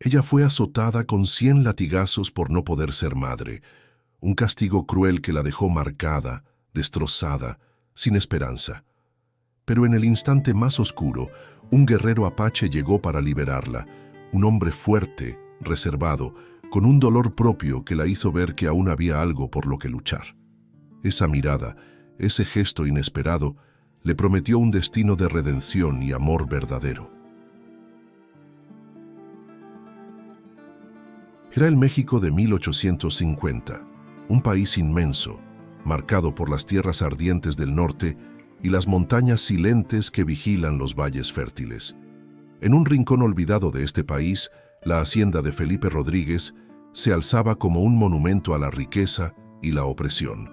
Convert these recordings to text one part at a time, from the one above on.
Ella fue azotada con 100 latigazos por no poder ser madre, un castigo cruel que la dejó marcada, destrozada, sin esperanza. Pero en el instante más oscuro, un guerrero apache llegó para liberarla, un hombre fuerte, reservado, con un dolor propio que la hizo ver que aún había algo por lo que luchar. Esa mirada, ese gesto inesperado, le prometió un destino de redención y amor verdadero. Era el México de 1850, un país inmenso, marcado por las tierras ardientes del norte y las montañas silentes que vigilan los valles fértiles. En un rincón olvidado de este país, la hacienda de Felipe Rodríguez se alzaba como un monumento a la riqueza y la opresión.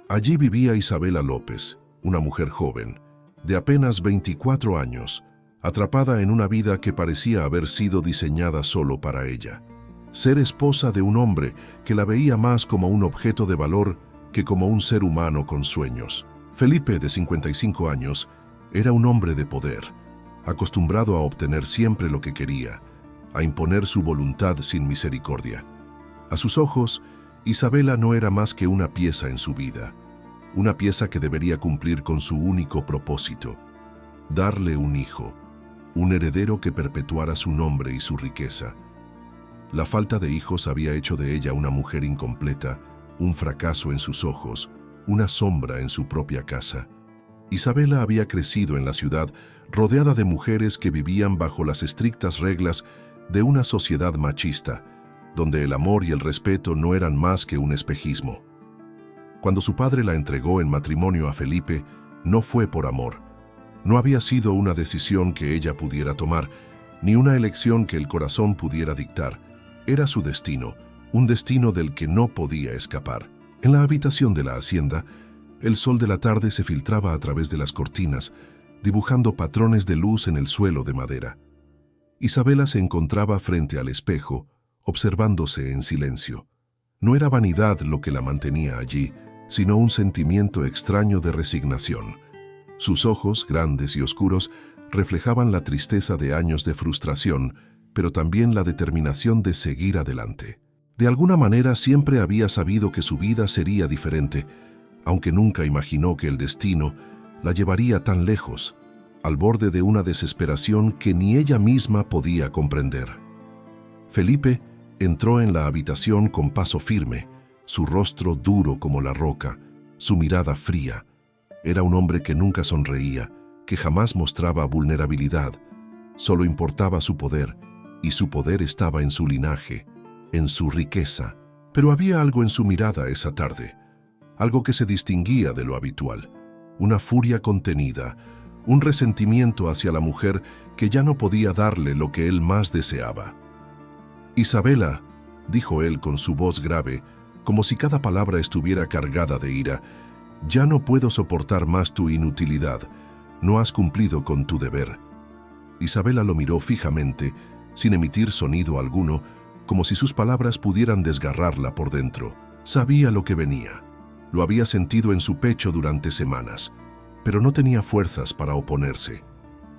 Allí vivía Isabela López, una mujer joven, de apenas 24 años, atrapada en una vida que parecía haber sido diseñada solo para ella. Ser esposa de un hombre que la veía más como un objeto de valor que como un ser humano con sueños. Felipe, de 55 años, era un hombre de poder, acostumbrado a obtener siempre lo que quería, a imponer su voluntad sin misericordia. A sus ojos, Isabela no era más que una pieza en su vida, una pieza que debería cumplir con su único propósito: darle un hijo, un heredero que perpetuara su nombre y su riqueza. La falta de hijos había hecho de ella una mujer incompleta, un fracaso en sus ojos, una sombra en su propia casa. Isabela había crecido en la ciudad, rodeada de mujeres que vivían bajo las estrictas reglas de una sociedad machista, donde el amor y el respeto no eran más que un espejismo. Cuando su padre la entregó en matrimonio a Felipe, no fue por amor. No había sido una decisión que ella pudiera tomar, ni una elección que el corazón pudiera dictar. Era su destino, un destino del que no podía escapar. En la habitación de la hacienda, el sol de la tarde se filtraba a través de las cortinas, dibujando patrones de luz en el suelo de madera. Isabela se encontraba frente al espejo, observándose en silencio. No era vanidad lo que la mantenía allí, sino un sentimiento extraño de resignación. Sus ojos, grandes y oscuros, reflejaban la tristeza de años de frustración, pero también la determinación de seguir adelante. De alguna manera siempre había sabido que su vida sería diferente, aunque nunca imaginó que el destino la llevaría tan lejos, al borde de una desesperación que ni ella misma podía comprender. Felipe entró en la habitación con paso firme, su rostro duro como la roca, su mirada fría. Era un hombre que nunca sonreía, que jamás mostraba vulnerabilidad. Solo importaba su poder, y su poder estaba en su linaje, en su riqueza. Pero había algo en su mirada esa tarde, algo que se distinguía de lo habitual, una furia contenida, un resentimiento hacia la mujer que ya no podía darle lo que él más deseaba. «Isabela», dijo él con su voz grave, como si cada palabra estuviera cargada de ira, «ya no puedo soportar más tu inutilidad. No has cumplido con tu deber». Isabela lo miró fijamente, sin emitir sonido alguno, como si sus palabras pudieran desgarrarla por dentro. Sabía lo que venía. Lo había sentido en su pecho durante semanas, pero no tenía fuerzas para oponerse.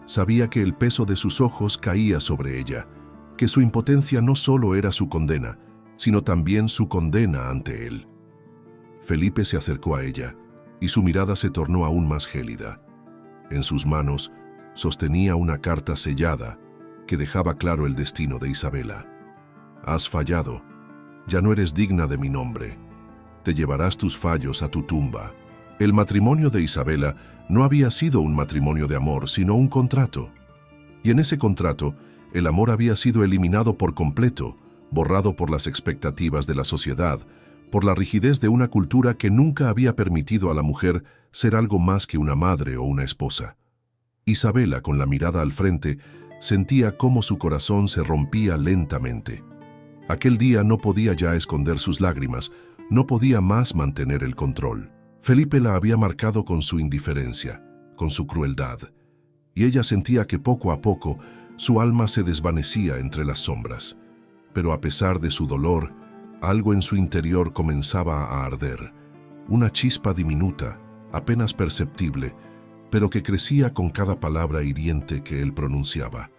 Sabía que el peso de sus ojos caía sobre ella, que su impotencia no solo era su condena, sino también su condena ante él. Felipe se acercó a ella, y su mirada se tornó aún más gélida. En sus manos sostenía una carta sellada que dejaba claro el destino de Isabela. «Has fallado. Ya no eres digna de mi nombre. Te llevarás tus fallos a tu tumba». El matrimonio de Isabela no había sido un matrimonio de amor, sino un contrato. Y en ese contrato, el amor había sido eliminado por completo, borrado por las expectativas de la sociedad, por la rigidez de una cultura que nunca había permitido a la mujer ser algo más que una madre o una esposa. Isabela, con la mirada al frente, sentía cómo su corazón se rompía lentamente. Aquel día no podía ya esconder sus lágrimas, no podía más mantener el control. Felipe la había marcado con su indiferencia, con su crueldad, y ella sentía que poco a poco su alma se desvanecía entre las sombras. Pero a pesar de su dolor, algo en su interior comenzaba a arder, una chispa diminuta, apenas perceptible, pero que crecía con cada palabra hiriente que él pronunciaba.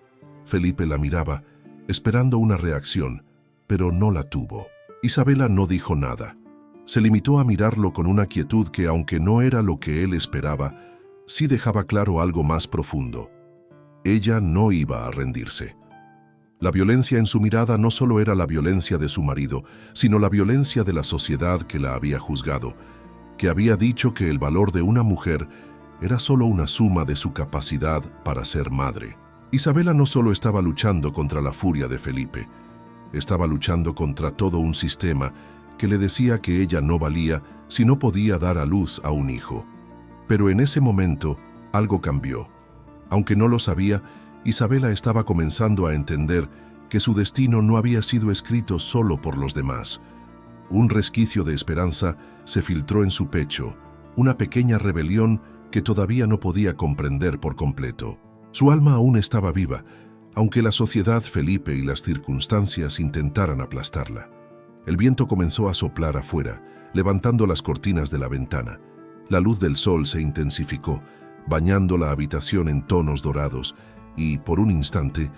Felipe la miraba esperando una reacción, pero no la tuvo. Isabela no dijo nada. Se limitó a mirarlo con una quietud que, aunque no era lo que él esperaba, sí dejaba claro algo más profundo. Ella no iba a rendirse. La violencia en su mirada no solo era la violencia de su marido, sino la violencia de la sociedad que la había juzgado, que había dicho que el valor de una mujer era solo una suma de su capacidad para ser madre. Isabela no solo estaba luchando contra la furia de Felipe, estaba luchando contra todo un sistema que le decía que ella no valía si no podía dar a luz a un hijo. Pero en ese momento, algo cambió. Aunque no lo sabía, Isabela estaba comenzando a entender que su destino no había sido escrito solo por los demás. Un resquicio de esperanza se filtró en su pecho, una pequeña rebelión que todavía no podía comprender por completo. Su alma aún estaba viva, aunque la sociedad, Felipe y las circunstancias intentaran aplastarla. El viento comenzó a soplar afuera, levantando las cortinas de la ventana. La luz del sol se intensificó, bañando la habitación en tonos dorados, y, por un instante,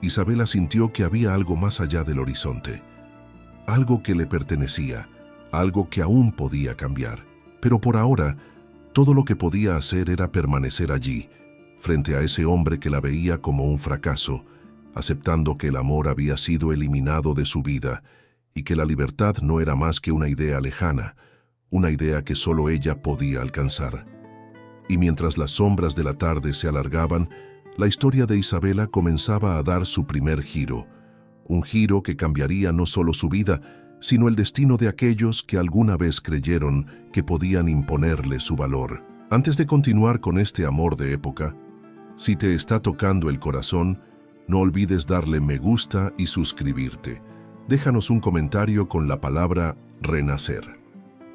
Isabela sintió que había algo más allá del horizonte. Algo que le pertenecía, algo que aún podía cambiar. Pero por ahora, todo lo que podía hacer era permanecer allí, frente a ese hombre que la veía como un fracaso, aceptando que el amor había sido eliminado de su vida y que la libertad no era más que una idea lejana, una idea que solo ella podía alcanzar. Y mientras las sombras de la tarde se alargaban, la historia de Isabela comenzaba a dar su primer giro, un giro que cambiaría no solo su vida, sino el destino de aquellos que alguna vez creyeron que podían imponerle su valor. Antes de continuar con este amor de época, si te está tocando el corazón, no olvides darle me gusta y suscribirte. Déjanos un comentario con la palabra renacer.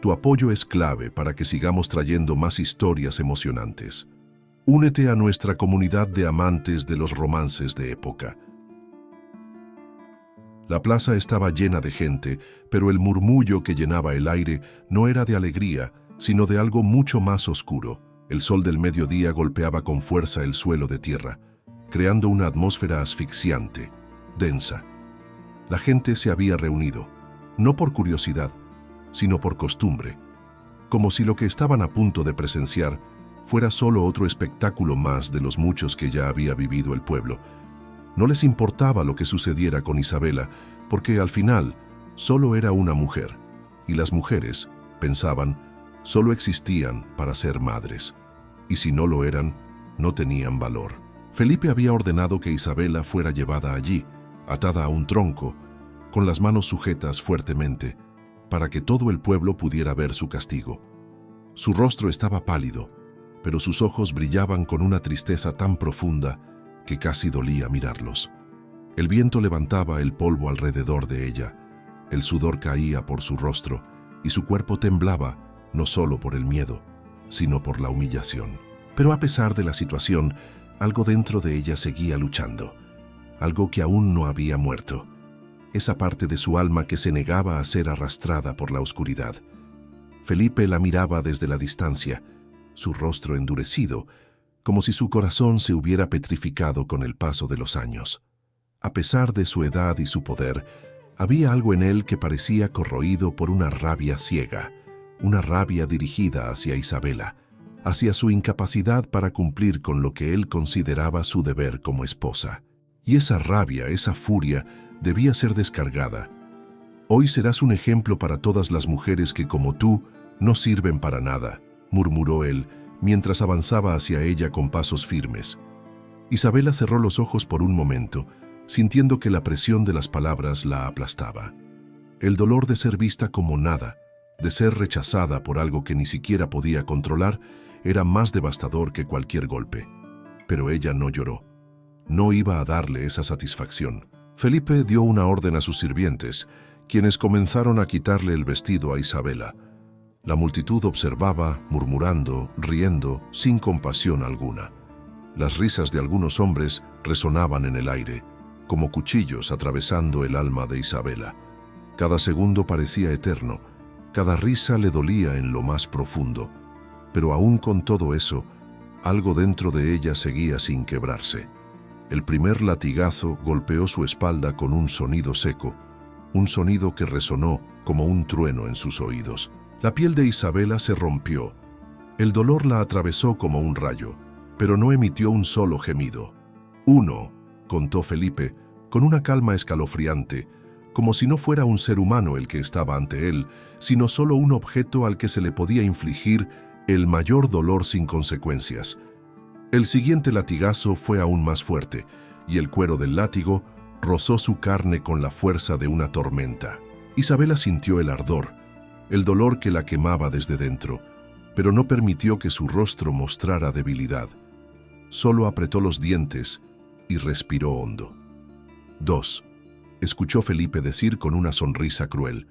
Tu apoyo es clave para que sigamos trayendo más historias emocionantes. Únete a nuestra comunidad de amantes de los romances de época. La plaza estaba llena de gente, pero el murmullo que llenaba el aire no era de alegría, sino de algo mucho más oscuro. El sol del mediodía golpeaba con fuerza el suelo de tierra, creando una atmósfera asfixiante, densa. La gente se había reunido, no por curiosidad, sino por costumbre, como si lo que estaban a punto de presenciar fuera solo otro espectáculo más de los muchos que ya había vivido el pueblo. No les importaba lo que sucediera con Isabela, porque al final solo era una mujer, y las mujeres, pensaban, solo existían para ser madres, y si no lo eran, no tenían valor. Felipe había ordenado que Isabela fuera llevada allí, atada a un tronco, con las manos sujetas fuertemente, para que todo el pueblo pudiera ver su castigo. Su rostro estaba pálido, pero sus ojos brillaban con una tristeza tan profunda que casi dolía mirarlos. El viento levantaba el polvo alrededor de ella, el sudor caía por su rostro y su cuerpo temblaba, no solo por el miedo, sino por la humillación. Pero a pesar de la situación, algo dentro de ella seguía luchando, algo que aún no había muerto, esa parte de su alma que se negaba a ser arrastrada por la oscuridad. Felipe la miraba desde la distancia, su rostro endurecido, como si su corazón se hubiera petrificado con el paso de los años. A pesar de su edad y su poder, había algo en él que parecía corroído por una rabia ciega, una rabia dirigida hacia Isabela, hacia su incapacidad para cumplir con lo que él consideraba su deber como esposa. Y esa rabia, esa furia, debía ser descargada. Hoy serás un ejemplo para todas las mujeres que, como tú, no sirven para nada, murmuró él, mientras avanzaba hacia ella con pasos firmes. Isabela cerró los ojos por un momento, sintiendo que la presión de las palabras la aplastaba. El dolor de ser vista como nada, de ser rechazada por algo que ni siquiera podía controlar, era más devastador que cualquier golpe. Pero ella no lloró. No iba a darle esa satisfacción. Felipe dio una orden a sus sirvientes, quienes comenzaron a quitarle el vestido a Isabela. La multitud observaba, murmurando, riendo, sin compasión alguna. Las risas de algunos hombres resonaban en el aire, como cuchillos atravesando el alma de Isabela. Cada segundo parecía eterno, cada risa le dolía en lo más profundo, pero aún con todo eso, algo dentro de ella seguía sin quebrarse. El primer latigazo golpeó su espalda con un sonido seco, un sonido que resonó como un trueno en sus oídos. La piel de Isabela se rompió. El dolor la atravesó como un rayo, pero no emitió un solo gemido. «Uno», contó Felipe, con una calma escalofriante, como si no fuera un ser humano el que estaba ante él, sino solo un objeto al que se le podía infligir el mayor dolor sin consecuencias. El siguiente latigazo fue aún más fuerte, y el cuero del látigo rozó su carne con la fuerza de una tormenta. Isabela sintió el ardor, el dolor que la quemaba desde dentro, pero no permitió que su rostro mostrara debilidad. Solo apretó los dientes y respiró hondo. 2. Escuchó Felipe decir con una sonrisa cruel.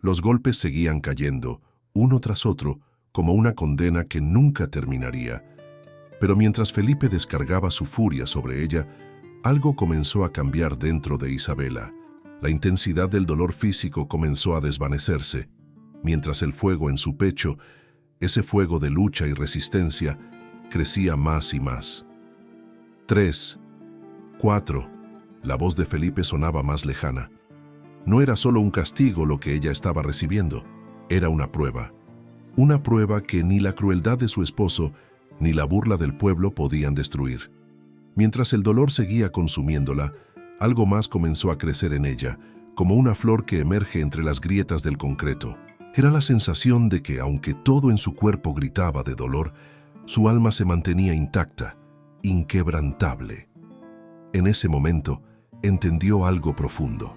Los golpes seguían cayendo, uno tras otro, como una condena que nunca terminaría. Pero mientras Felipe descargaba su furia sobre ella, algo comenzó a cambiar dentro de Isabela. La intensidad del dolor físico comenzó a desvanecerse, mientras el fuego en su pecho, ese fuego de lucha y resistencia, crecía más y más. 3, 4. La voz de Felipe sonaba más lejana. No era solo un castigo lo que ella estaba recibiendo, era una prueba que ni la crueldad de su esposo ni la burla del pueblo podían destruir. Mientras el dolor seguía consumiéndola, algo más comenzó a crecer en ella, como una flor que emerge entre las grietas del concreto. Era la sensación de que, aunque todo en su cuerpo gritaba de dolor, su alma se mantenía intacta, inquebrantable. En ese momento, entendió algo profundo.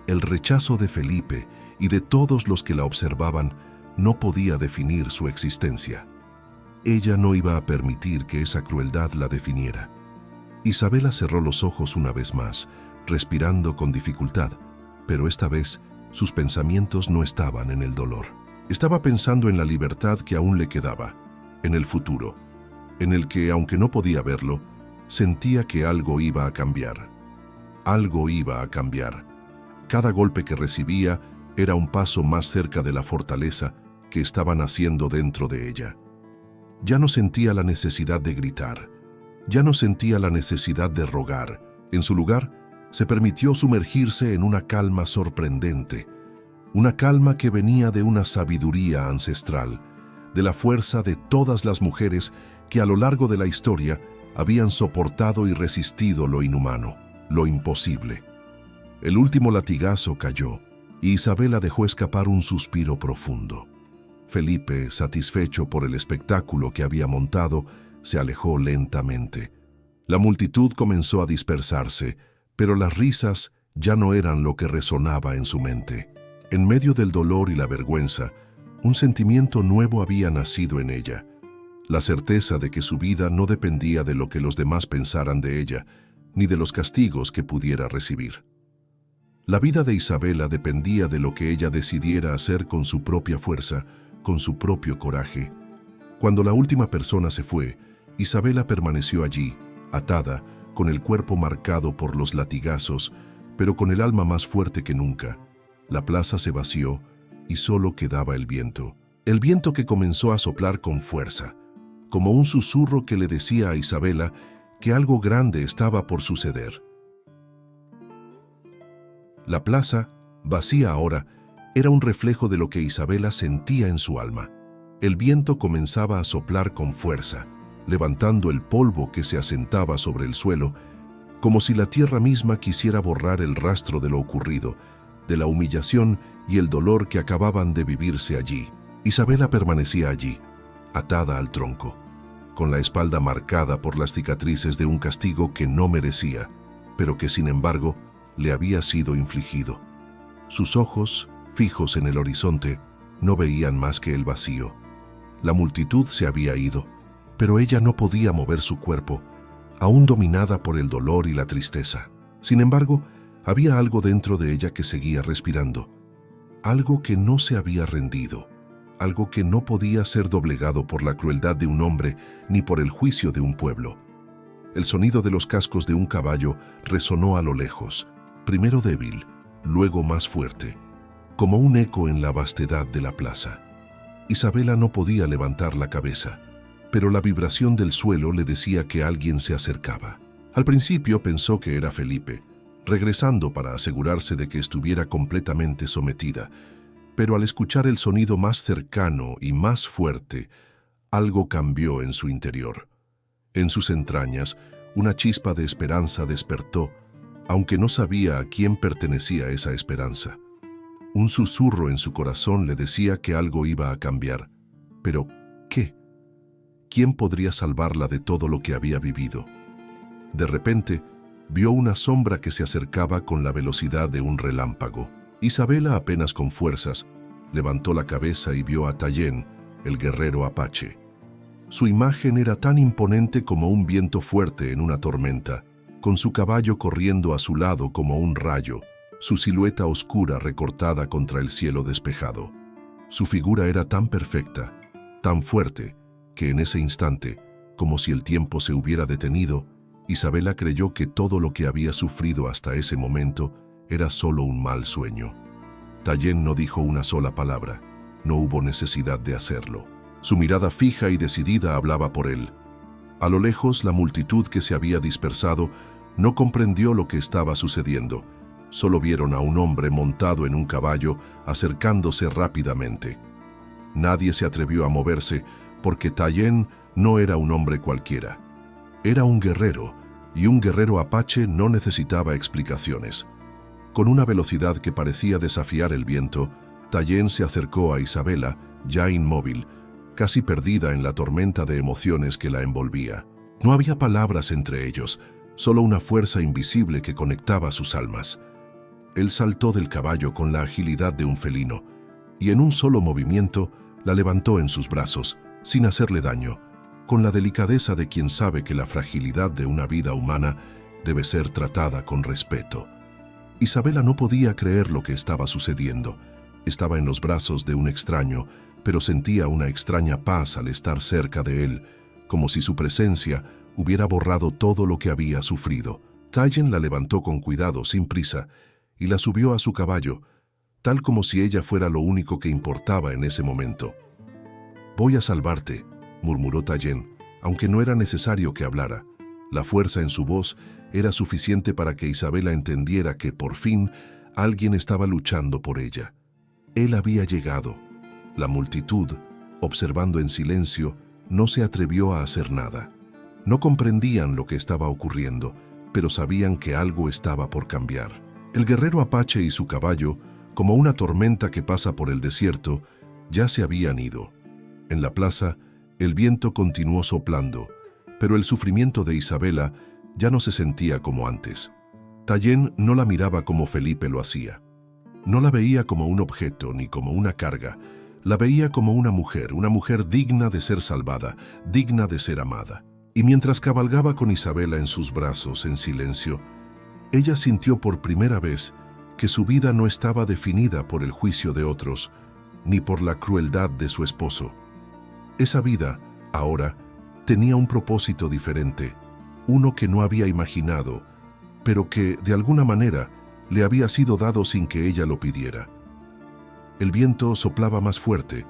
El rechazo de Felipe y de todos los que la observaban no podía definir su existencia. Ella no iba a permitir que esa crueldad la definiera. Isabela cerró los ojos una vez más, respirando con dificultad, pero esta vez sus pensamientos no estaban en el dolor. Estaba pensando en la libertad que aún le quedaba, en el futuro, en el que, aunque no podía verlo, sentía que algo iba a cambiar. Algo iba a cambiar. Cada golpe que recibía era un paso más cerca de la fortaleza que estaba naciendo dentro de ella. Ya no sentía la necesidad de gritar, ya no sentía la necesidad de rogar. En su lugar, se permitió sumergirse en una calma sorprendente, una calma que venía de una sabiduría ancestral, de la fuerza de todas las mujeres que a lo largo de la historia habían soportado y resistido lo inhumano, lo imposible. El último latigazo cayó, y Isabela dejó escapar un suspiro profundo. Felipe, satisfecho por el espectáculo que había montado, se alejó lentamente. La multitud comenzó a dispersarse, pero las risas ya no eran lo que resonaba en su mente. En medio del dolor y la vergüenza, un sentimiento nuevo había nacido en ella, la certeza de que su vida no dependía de lo que los demás pensaran de ella, ni de los castigos que pudiera recibir. La vida de Isabela dependía de lo que ella decidiera hacer con su propia fuerza, con su propio coraje. Cuando la última persona se fue, Isabela permaneció allí, atada, con el cuerpo marcado por los latigazos, pero con el alma más fuerte que nunca. La plaza se vació y solo quedaba el viento que comenzó a soplar con fuerza, como un susurro que le decía a Isabela que algo grande estaba por suceder. La plaza, vacía ahora, era un reflejo de lo que Isabela sentía en su alma. El viento comenzaba a soplar con fuerza, levantando el polvo que se asentaba sobre el suelo, como si la tierra misma quisiera borrar el rastro de lo ocurrido, de la humillación y el dolor que acababan de vivirse allí. Isabela permanecía allí, atada al tronco, con la espalda marcada por las cicatrices de un castigo que no merecía, pero que sin embargo le había sido infligido. Sus ojos, fijos en el horizonte, no veían más que el vacío. La multitud se había ido, pero ella no podía mover su cuerpo, aún dominada por el dolor y la tristeza. Sin embargo, había algo dentro de ella que seguía respirando, algo que no se había rendido, algo que no podía ser doblegado por la crueldad de un hombre ni por el juicio de un pueblo. El sonido de los cascos de un caballo resonó a lo lejos, primero débil, luego más fuerte, como un eco en la vastedad de la plaza. Isabela no podía levantar la cabeza, pero la vibración del suelo le decía que alguien se acercaba. Al principio pensó que era Felipe, regresando para asegurarse de que estuviera completamente sometida, pero al escuchar el sonido más cercano y más fuerte, algo cambió en su interior. En sus entrañas, una chispa de esperanza despertó, aunque no sabía a quién pertenecía esa esperanza. Un susurro en su corazón le decía que algo iba a cambiar. ¿Pero qué? ¿Quién podría salvarla de todo lo que había vivido? De repente, vio una sombra que se acercaba con la velocidad de un relámpago. Isabela, apenas con fuerzas, levantó la cabeza y vio a Tallien, el guerrero apache. Su imagen era tan imponente como un viento fuerte en una tormenta, con su caballo corriendo a su lado como un rayo, su silueta oscura recortada contra el cielo despejado. Su figura era tan perfecta, tan fuerte, que en ese instante, como si el tiempo se hubiera detenido, Isabela creyó que todo lo que había sufrido hasta ese momento era solo un mal sueño. Tallien no dijo una sola palabra, no hubo necesidad de hacerlo. Su mirada fija y decidida hablaba por él. A lo lejos, la multitud que se había dispersado no comprendió lo que estaba sucediendo. Solo vieron a un hombre montado en un caballo acercándose rápidamente. Nadie se atrevió a moverse porque Tallien no era un hombre cualquiera. Era un guerrero, y un guerrero apache no necesitaba explicaciones. Con una velocidad que parecía desafiar el viento, Tallien se acercó a Isabela, ya inmóvil, casi perdida en la tormenta de emociones que la envolvía. No había palabras entre ellos, solo una fuerza invisible que conectaba sus almas. Él saltó del caballo con la agilidad de un felino, y en un solo movimiento la levantó en sus brazos, sin hacerle daño, con la delicadeza de quien sabe que la fragilidad de una vida humana debe ser tratada con respeto. Isabela no podía creer lo que estaba sucediendo. Estaba en los brazos de un extraño, pero sentía una extraña paz al estar cerca de él, como si su presencia hubiera borrado todo lo que había sufrido. Tallien la levantó con cuidado, sin prisa, y la subió a su caballo, tal como si ella fuera lo único que importaba en ese momento. «Voy a salvarte», murmuró Tallien, aunque no era necesario que hablara. La fuerza en su voz era suficiente para que Isabela entendiera que, por fin, alguien estaba luchando por ella. Él había llegado. La multitud, observando en silencio, no se atrevió a hacer nada. No comprendían lo que estaba ocurriendo, pero sabían que algo estaba por cambiar. El guerrero apache y su caballo, como una tormenta que pasa por el desierto, ya se habían ido. En la plaza, el viento continuó soplando, pero el sufrimiento de Isabela ya no se sentía como antes. Tallien no la miraba como Felipe lo hacía. No la veía como un objeto ni como una carga. La veía como una mujer digna de ser salvada, digna de ser amada. Y mientras cabalgaba con Isabela en sus brazos en silencio, ella sintió por primera vez que su vida no estaba definida por el juicio de otros, ni por la crueldad de su esposo. Esa vida, ahora, tenía un propósito diferente, uno que no había imaginado, pero que, de alguna manera, le había sido dado sin que ella lo pidiera. El viento soplaba más fuerte,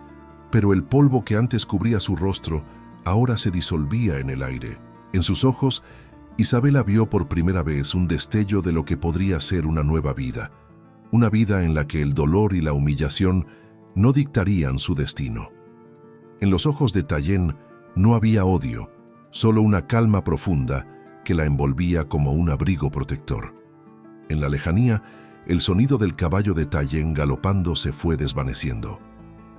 pero el polvo que antes cubría su rostro ahora se disolvía en el aire. En sus ojos, Isabela vio por primera vez un destello de lo que podría ser una nueva vida, una vida en la que el dolor y la humillación no dictarían su destino. En los ojos de Tallien no había odio, solo una calma profunda que la envolvía como un abrigo protector. En la lejanía, el sonido del caballo de Tallien galopando se fue desvaneciendo.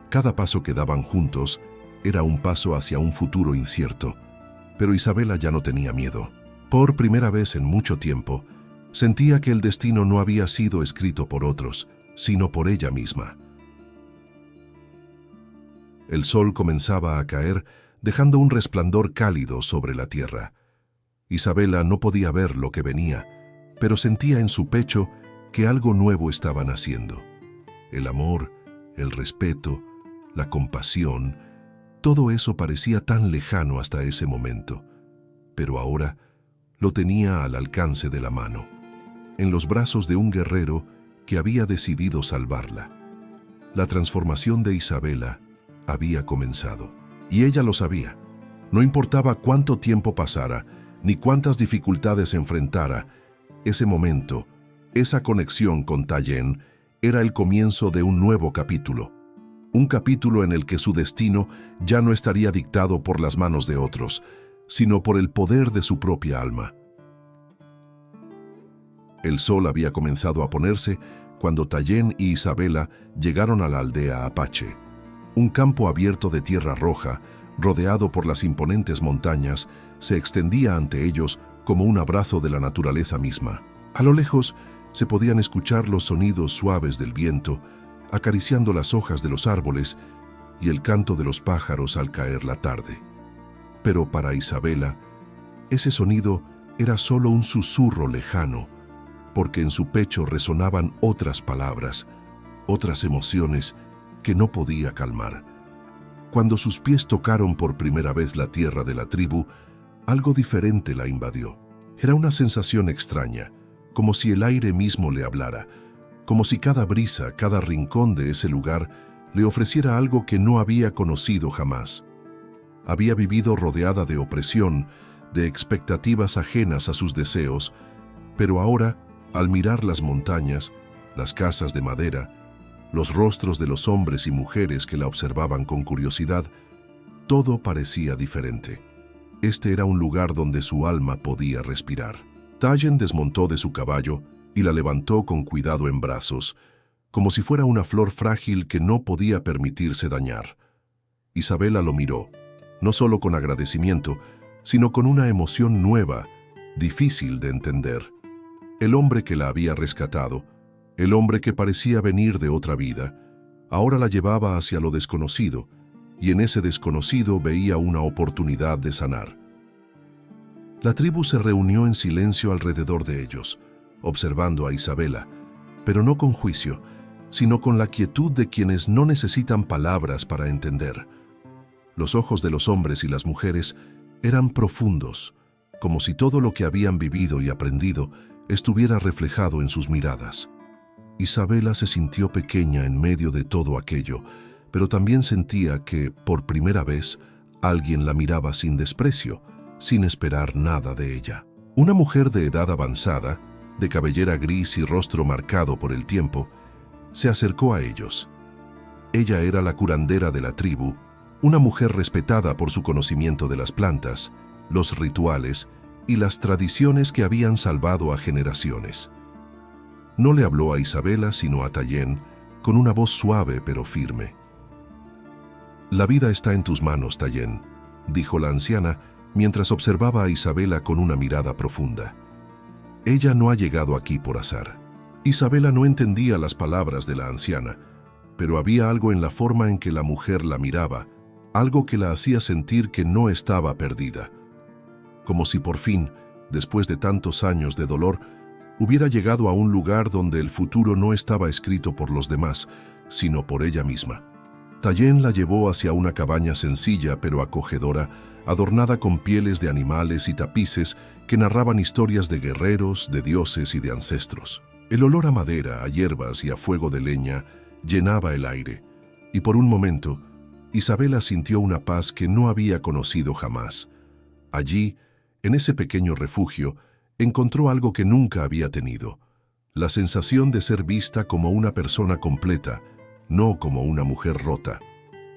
Cada paso que daban juntos era un paso hacia un futuro incierto, pero Isabela ya no tenía miedo. Por primera vez en mucho tiempo, sentía que el destino no había sido escrito por otros, sino por ella misma. El sol comenzaba a caer, dejando un resplandor cálido sobre la tierra. Isabela no podía ver lo que venía, pero sentía en su pecho que algo nuevo estaba naciendo. El amor, el respeto, la compasión, todo eso parecía tan lejano hasta ese momento, pero ahora lo tenía al alcance de la mano, en los brazos de un guerrero que había decidido salvarla. La transformación de Isabela había comenzado, y ella lo sabía. No importaba cuánto tiempo pasara, ni cuántas dificultades enfrentara, ese momento, esa conexión con Tayen, era el comienzo de un nuevo capítulo. Un capítulo en el que su destino ya no estaría dictado por las manos de otros, sino por el poder de su propia alma. El sol había comenzado a ponerse cuando Tayen y Isabela llegaron a la aldea Apache, un campo abierto de tierra roja, rodeado por las imponentes montañas, se extendía ante ellos como un abrazo de la naturaleza misma. A lo lejos se podían escuchar los sonidos suaves del viento, acariciando las hojas de los árboles y el canto de los pájaros al caer la tarde. Pero para Isabela, ese sonido era solo un susurro lejano, porque en su pecho resonaban otras palabras, otras emociones que no podía calmar. Cuando sus pies tocaron por primera vez la tierra de la tribu, algo diferente la invadió. Era una sensación extraña, como si el aire mismo le hablara, como si cada brisa, cada rincón de ese lugar le ofreciera algo que no había conocido jamás. Había vivido rodeada de opresión, de expectativas ajenas a sus deseos, pero ahora, al mirar las montañas, las casas de madera, los rostros de los hombres y mujeres que la observaban con curiosidad, todo parecía diferente. Este era un lugar donde su alma podía respirar. Tayen desmontó de su caballo y la levantó con cuidado en brazos, como si fuera una flor frágil que no podía permitirse dañar. Isabela lo miró, no solo con agradecimiento, sino con una emoción nueva, difícil de entender. El hombre que la había rescatado, el hombre que parecía venir de otra vida, ahora la llevaba hacia lo desconocido, y en ese desconocido veía una oportunidad de sanar. La tribu se reunió en silencio alrededor de ellos, observando a Isabela, pero no con juicio, sino con la quietud de quienes no necesitan palabras para entender. Los ojos de los hombres y las mujeres eran profundos, como si todo lo que habían vivido y aprendido estuviera reflejado en sus miradas. Isabela se sintió pequeña en medio de todo aquello, pero también sentía que, por primera vez, alguien la miraba sin desprecio, sin esperar nada de ella. Una mujer de edad avanzada, de cabellera gris y rostro marcado por el tiempo, se acercó a ellos. Ella era la curandera de la tribu, una mujer respetada por su conocimiento de las plantas, los rituales y las tradiciones que habían salvado a generaciones. No le habló a Isabela sino a Tayen, con una voz suave pero firme. «La vida está en tus manos, Tayen», dijo la anciana mientras observaba a Isabela con una mirada profunda. Ella no ha llegado aquí por azar. Isabela no entendía las palabras de la anciana, pero había algo en la forma en que la mujer la miraba, algo que la hacía sentir que no estaba perdida. Como si por fin, después de tantos años de dolor, hubiera llegado a un lugar donde el futuro no estaba escrito por los demás, sino por ella misma. Tayen la llevó hacia una cabaña sencilla pero acogedora, adornada con pieles de animales y tapices que narraban historias de guerreros, de dioses y de ancestros. El olor a madera, a hierbas y a fuego de leña llenaba el aire, y por un momento, Isabela sintió una paz que no había conocido jamás. Allí, en ese pequeño refugio, encontró algo que nunca había tenido, la sensación de ser vista como una persona completa, no como una mujer rota.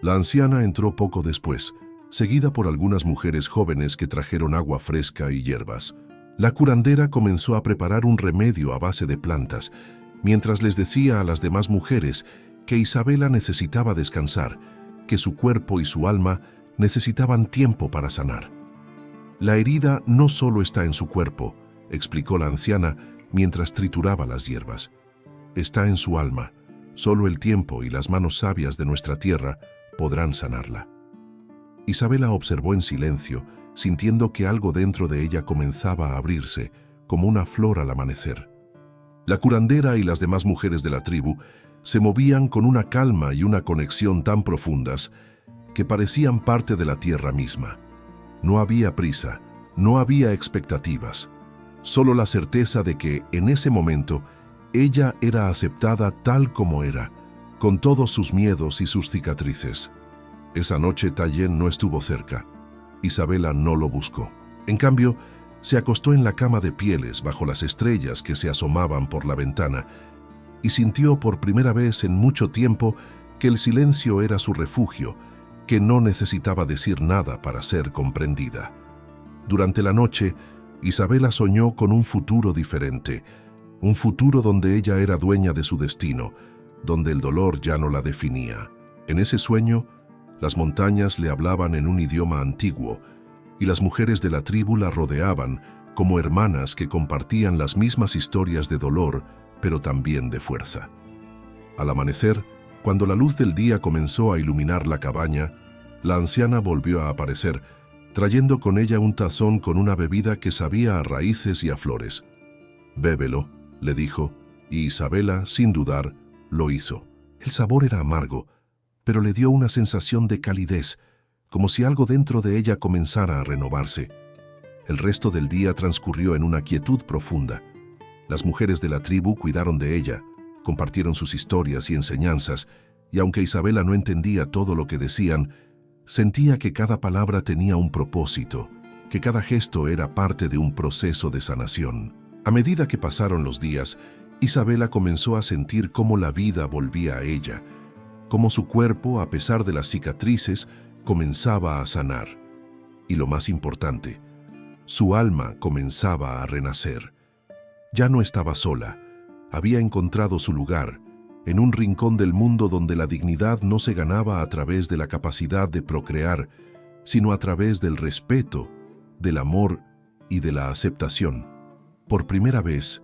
La anciana entró poco después, seguida por algunas mujeres jóvenes que trajeron agua fresca y hierbas. La curandera comenzó a preparar un remedio a base de plantas, mientras les decía a las demás mujeres que Isabela necesitaba descansar, que su cuerpo y su alma necesitaban tiempo para sanar. «La herida no solo está en su cuerpo», explicó la anciana mientras trituraba las hierbas. «Está en su alma. Solo el tiempo y las manos sabias de nuestra tierra podrán sanarla». Isabela observó en silencio, sintiendo que algo dentro de ella comenzaba a abrirse, como una flor al amanecer. La curandera y las demás mujeres de la tribu se movían con una calma y una conexión tan profundas que parecían parte de la tierra misma. No había prisa, no había expectativas, solo la certeza de que, en ese momento, ella era aceptada tal como era, con todos sus miedos y sus cicatrices. Esa noche Tayen no estuvo cerca. Isabela no lo buscó. En cambio, Se acostó en la cama de pieles bajo las estrellas que se asomaban por la ventana y sintió por primera vez en mucho tiempo que el silencio era su refugio, que no necesitaba decir nada para ser comprendida. Durante la noche, Isabela soñó con un futuro diferente, un futuro donde ella era dueña de su destino, donde el dolor ya no la definía. En ese sueño, las montañas le hablaban en un idioma antiguo y las mujeres de la tribu la rodeaban como hermanas que compartían las mismas historias de dolor, pero también de fuerza. Al amanecer, cuando la luz del día comenzó a iluminar la cabaña, la anciana volvió a aparecer, trayendo con ella un tazón con una bebida que sabía a raíces y a flores. «Bébelo», le dijo, y Isabela, sin dudar, lo hizo. El sabor era amargo, pero le dio una sensación de calidez, como si algo dentro de ella comenzara a renovarse. El resto del día transcurrió en una quietud profunda. Las mujeres de la tribu cuidaron de ella, compartieron sus historias y enseñanzas, y aunque Isabela no entendía todo lo que decían, sentía que cada palabra tenía un propósito, que cada gesto era parte de un proceso de sanación. A medida que pasaron los días, Isabela comenzó a sentir cómo la vida volvía a ella, cómo su cuerpo, a pesar de las cicatrices, comenzaba a sanar. Y lo más importante, su alma comenzaba a renacer. Ya no estaba sola, había encontrado su lugar, en un rincón del mundo donde la dignidad no se ganaba a través de la capacidad de procrear, sino a través del respeto, del amor y de la aceptación. Por primera vez,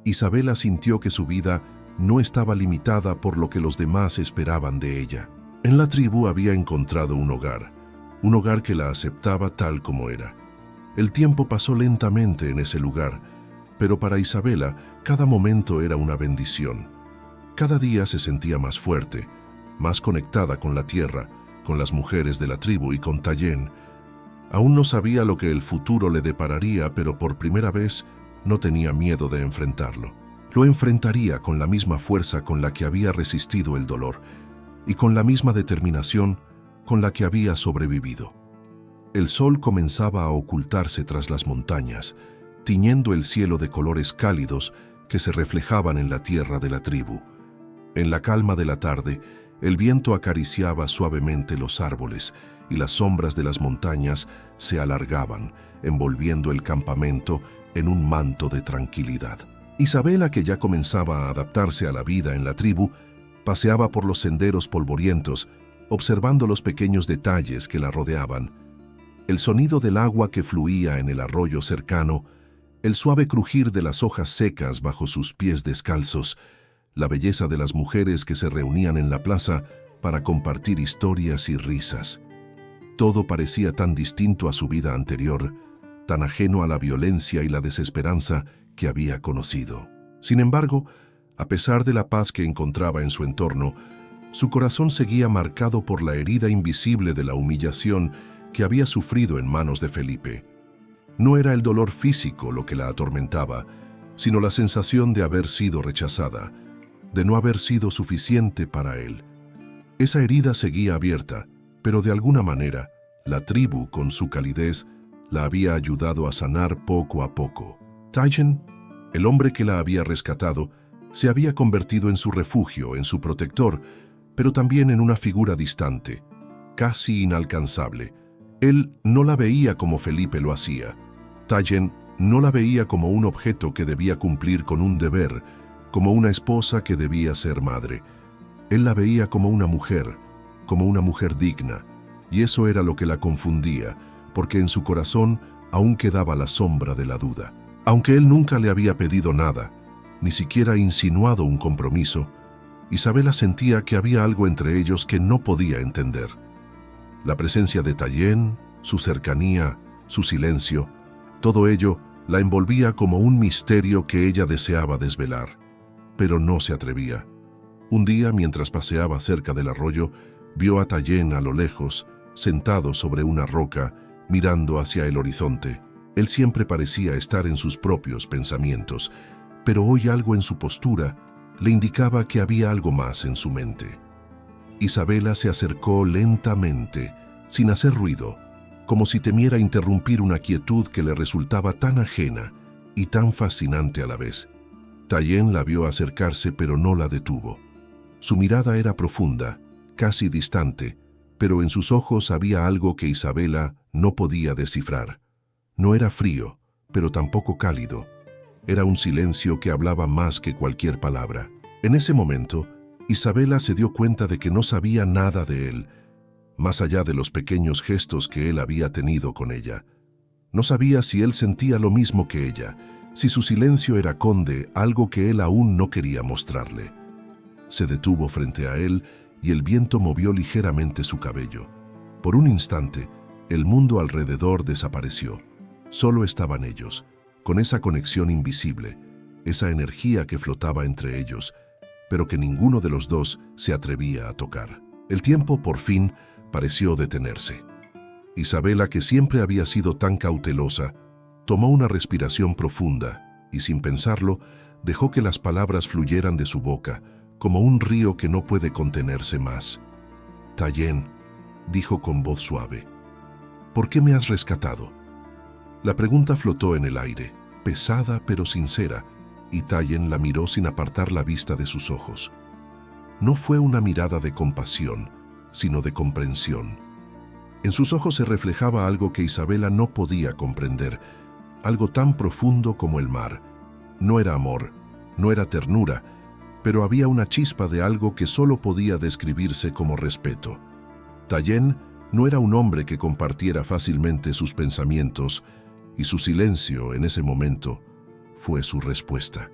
Isabela sintió que su vida no estaba limitada por lo que los demás esperaban de ella. En la tribu había encontrado un hogar que la aceptaba tal como era. El tiempo pasó lentamente en ese lugar, pero para Isabela cada momento era una bendición. Cada día se sentía más fuerte, más conectada con la tierra, con las mujeres de la tribu y con Tayen. Aún no sabía lo que el futuro le depararía, pero por primera vez no tenía miedo de enfrentarlo. Lo enfrentaría con la misma fuerza con la que había resistido el dolor y con la misma determinación con la que había sobrevivido. El sol comenzaba a ocultarse tras las montañas, tiñendo el cielo de colores cálidos que se reflejaban en la tierra de la tribu. En la calma de la tarde, el viento acariciaba suavemente los árboles y las sombras de las montañas se alargaban, envolviendo el campamento en un manto de tranquilidad. Isabela, que ya comenzaba a adaptarse a la vida en la tribu, paseaba por los senderos polvorientos, observando los pequeños detalles que la rodeaban. El sonido del agua que fluía en el arroyo cercano, el suave crujir de las hojas secas bajo sus pies descalzos, la belleza de las mujeres que se reunían en la plaza para compartir historias y risas. Todo parecía tan distinto a su vida anterior, tan ajeno a la violencia y la desesperanza que había conocido. Sin embargo, a pesar de la paz que encontraba en su entorno, su corazón seguía marcado por la herida invisible de la humillación que había sufrido en manos de Felipe. No era el dolor físico lo que la atormentaba, sino la sensación de haber sido rechazada, de no haber sido suficiente para él. Esa herida seguía abierta, pero de alguna manera, la tribu, con su calidez, la había ayudado a sanar poco a poco. Tayen, el hombre que la había rescatado, se había convertido en su refugio, en su protector, pero también en una figura distante, casi inalcanzable. Él no la veía como Felipe lo hacía. Tayen no la veía como un objeto que debía cumplir con un deber, como una esposa que debía ser madre. Él la veía como una mujer digna, y eso era lo que la confundía, porque en su corazón aún quedaba la sombra de la duda. Aunque él nunca le había pedido nada, ni siquiera insinuado un compromiso, Isabela sentía que había algo entre ellos que no podía entender. La presencia de Tayen, su cercanía, su silencio, todo ello la envolvía como un misterio que ella deseaba desvelar, pero no se atrevía. Un día, mientras paseaba cerca del arroyo, vio a Tayen a lo lejos, sentado sobre una roca, mirando hacia el horizonte. Él siempre parecía estar en sus propios pensamientos, pero hoy algo en su postura le indicaba que había algo más en su mente. Isabela se acercó lentamente, sin hacer ruido, como si temiera interrumpir una quietud que le resultaba tan ajena y tan fascinante a la vez. Tayen la vio acercarse, pero no la detuvo. Su mirada era profunda, casi distante, pero en sus ojos había algo que Isabela no podía descifrar. No era frío, pero tampoco cálido. Era un silencio que hablaba más que cualquier palabra. En ese momento, Isabela se dio cuenta de que no sabía nada de él, más allá de los pequeños gestos que él había tenido con ella. No sabía si él sentía lo mismo que ella, si su silencio era conde, algo que él aún no quería mostrarle. Se detuvo frente a él y el viento movió ligeramente su cabello. Por un instante, el mundo alrededor desapareció. Solo estaban ellos, con esa conexión invisible, esa energía que flotaba entre ellos, pero que ninguno de los dos se atrevía a tocar. El tiempo, por fin, pareció detenerse. Isabela, que siempre había sido tan cautelosa, tomó una respiración profunda y, sin pensarlo, dejó que las palabras fluyeran de su boca, como un río que no puede contenerse más. «Tayen», dijo con voz suave, «¿por qué me has rescatado?» La pregunta flotó en el aire, pesada pero sincera, y Tayen la miró sin apartar la vista de sus ojos. No fue una mirada de compasión, sino de comprensión. En sus ojos se reflejaba algo que Isabela no podía comprender, algo tan profundo como el mar. No era amor, no era ternura, pero había una chispa de algo que solo podía describirse como respeto. Tayen no era un hombre que compartiera fácilmente sus pensamientos, y su silencio en ese momento fue su respuesta.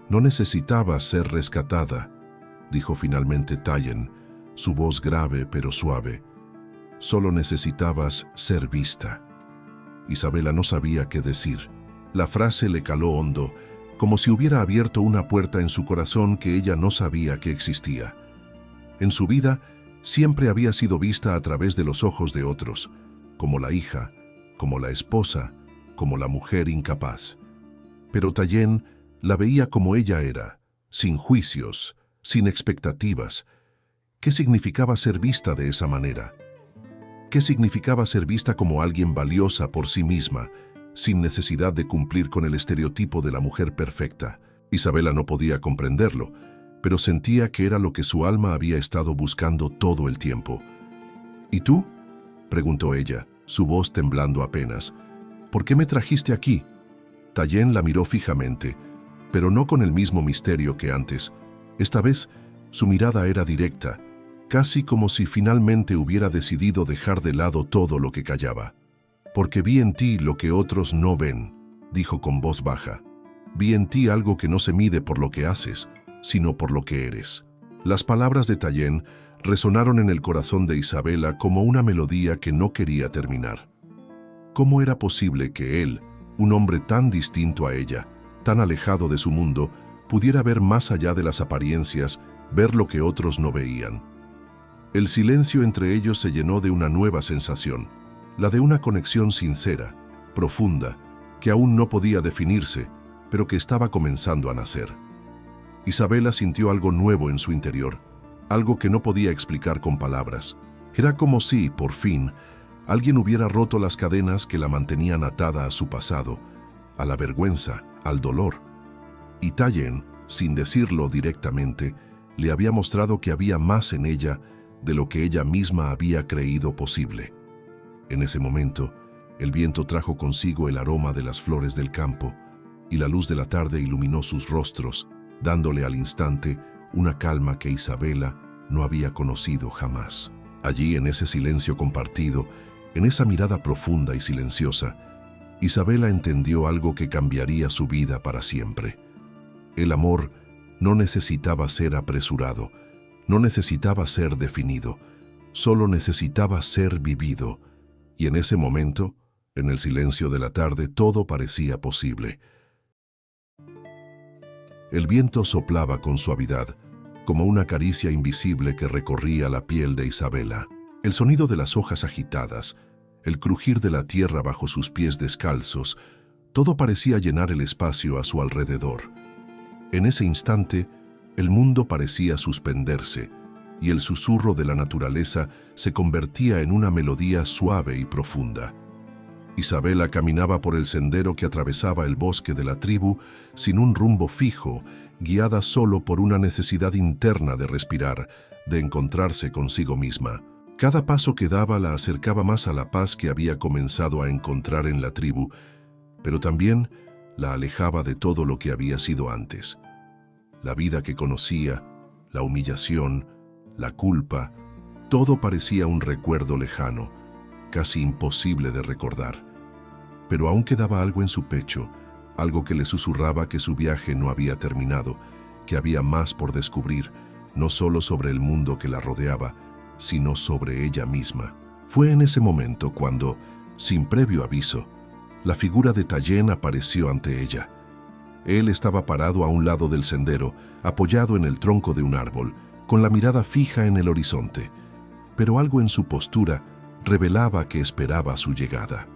«No necesitabas ser rescatada», dijo finalmente Tayen, su voz grave pero suave. «Solo necesitabas ser vista». Isabela no sabía qué decir. La frase le caló hondo, como si hubiera abierto una puerta en su corazón que ella no sabía que existía. En su vida, siempre había sido vista a través de los ojos de otros, como la hija, como la esposa, como la mujer incapaz. Pero Tayen la veía como ella era, sin juicios, sin expectativas. ¿Qué significaba ser vista de esa manera? ¿Qué significaba ser vista como alguien valiosa por sí misma, sin necesidad de cumplir con el estereotipo de la mujer perfecta? Isabela no podía comprenderlo, pero sentía que era lo que su alma había estado buscando todo el tiempo. «¿Y tú?», preguntó ella, su voz temblando apenas. «¿Por qué me trajiste aquí?». Tayen la miró fijamente, pero no con el mismo misterio que antes. Esta vez, su mirada era directa, casi como si finalmente hubiera decidido dejar de lado todo lo que callaba. «Porque vi en ti lo que otros no ven», dijo con voz baja. «Vi en ti algo que no se mide por lo que haces, sino por lo que eres». Las palabras de Tayen resonaron en el corazón de Isabela como una melodía que no quería terminar. ¿Cómo era posible que él, un hombre tan distinto a ella, tan alejado de su mundo, pudiera ver más allá de las apariencias, ver lo que otros no veían? El silencio entre ellos se llenó de una nueva sensación, la de una conexión sincera, profunda, que aún no podía definirse, pero que estaba comenzando a nacer. Isabela sintió algo nuevo en su interior, algo que no podía explicar con palabras. Era como si, por fin, alguien hubiera roto las cadenas que la mantenían atada a su pasado, a la vergüenza, al dolor. Y Tayen, sin decirlo directamente, le había mostrado que había más en ella de lo que ella misma había creído posible. En ese momento, el viento trajo consigo el aroma de las flores del campo, y la luz de la tarde iluminó sus rostros, dándole al instante una calma que Isabela no había conocido jamás. Allí, en ese silencio compartido, en esa mirada profunda y silenciosa, Isabela entendió algo que cambiaría su vida para siempre. El amor no necesitaba ser apresurado, no necesitaba ser definido, solo necesitaba ser vivido. Y en ese momento, en el silencio de la tarde, todo parecía posible. El viento soplaba con suavidad, como una caricia invisible que recorría la piel de Isabela. El sonido de las hojas agitadas, el crujir de la tierra bajo sus pies descalzos, todo parecía llenar el espacio a su alrededor. En ese instante, el mundo parecía suspenderse, y el susurro de la naturaleza se convertía en una melodía suave y profunda. Isabela caminaba por el sendero que atravesaba el bosque de la tribu sin un rumbo fijo, guiada solo por una necesidad interna de respirar, de encontrarse consigo misma. Cada paso que daba la acercaba más a la paz que había comenzado a encontrar en la tribu, pero también la alejaba de todo lo que había sido antes. La vida que conocía, la humillación, la culpa, todo parecía un recuerdo lejano, casi imposible de recordar. Pero aún quedaba algo en su pecho, algo que le susurraba que su viaje no había terminado, que había más por descubrir, no solo sobre el mundo que la rodeaba, sino sobre ella misma. Fue en ese momento cuando, sin previo aviso, la figura de Tayen apareció ante ella. Él estaba parado a un lado del sendero, apoyado en el tronco de un árbol, con la mirada fija en el horizonte, pero algo en su postura revelaba que esperaba su llegada.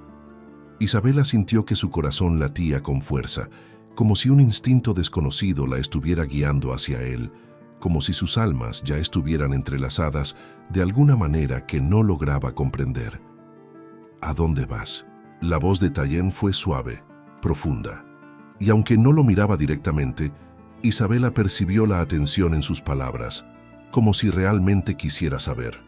Isabela sintió que su corazón latía con fuerza, como si un instinto desconocido la estuviera guiando hacia él, como si sus almas ya estuvieran entrelazadas de alguna manera que no lograba comprender. ¿A dónde vas? La voz de Tayen fue suave, profunda, y aunque no lo miraba directamente, Isabela percibió la atención en sus palabras, como si realmente quisiera saber.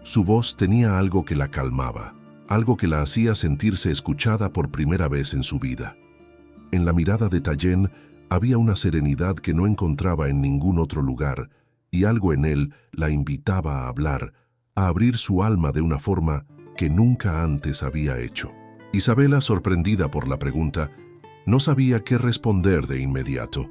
Su voz tenía algo que la calmaba, algo que la hacía sentirse escuchada por primera vez en su vida. En la mirada de Tayen había una serenidad que no encontraba en ningún otro lugar, y algo en él la invitaba a hablar, a abrir su alma de una forma que nunca antes había hecho. Isabela, sorprendida por la pregunta, no sabía qué responder de inmediato.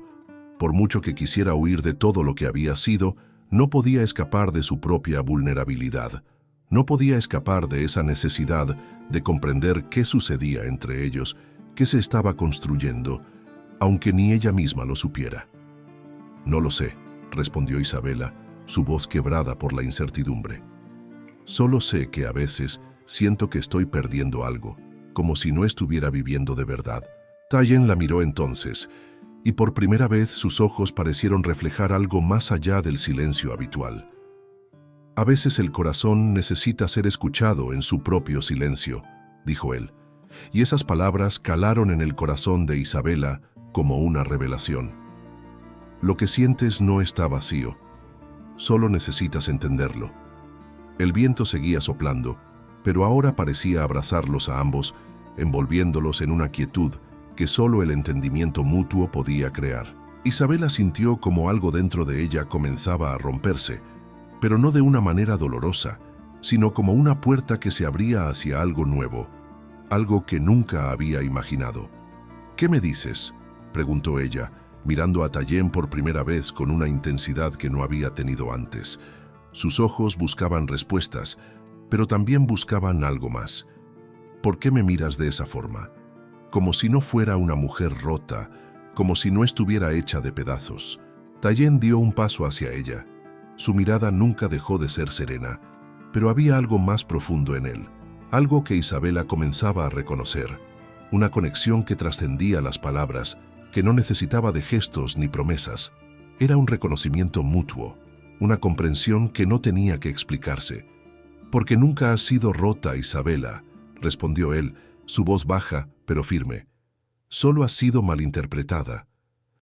Por mucho que quisiera huir de todo lo que había sido, no podía escapar de su propia vulnerabilidad. No podía escapar de esa necesidad de comprender qué sucedía entre ellos, qué se estaba construyendo, aunque ni ella misma lo supiera. «No lo sé», respondió Isabela, su voz quebrada por la incertidumbre. «Solo sé que a veces siento que estoy perdiendo algo, como si no estuviera viviendo de verdad». Tayen la miró entonces, y por primera vez sus ojos parecieron reflejar algo más allá del silencio habitual. «A veces el corazón necesita ser escuchado en su propio silencio», dijo él, y esas palabras calaron en el corazón de Isabela como una revelación. «Lo que sientes no está vacío, solo necesitas entenderlo». El viento seguía soplando, pero ahora parecía abrazarlos a ambos, envolviéndolos en una quietud que solo el entendimiento mutuo podía crear. Isabela sintió como algo dentro de ella comenzaba a romperse, pero no de una manera dolorosa, sino como una puerta que se abría hacia algo nuevo, algo que nunca había imaginado. «¿Qué me dices?», preguntó ella, mirando a Tayen por primera vez con una intensidad que no había tenido antes. Sus ojos buscaban respuestas, pero también buscaban algo más. «¿Por qué me miras de esa forma? Como si no fuera una mujer rota, como si no estuviera hecha de pedazos». Tayen dio un paso hacia ella. Su mirada nunca dejó de ser serena, pero había algo más profundo en él, algo que Isabela comenzaba a reconocer, una conexión que trascendía las palabras, que no necesitaba de gestos ni promesas. Era un reconocimiento mutuo, una comprensión que no tenía que explicarse. «Porque nunca has sido rota, Isabela», respondió él, su voz baja pero firme. «Solo has sido malinterpretada.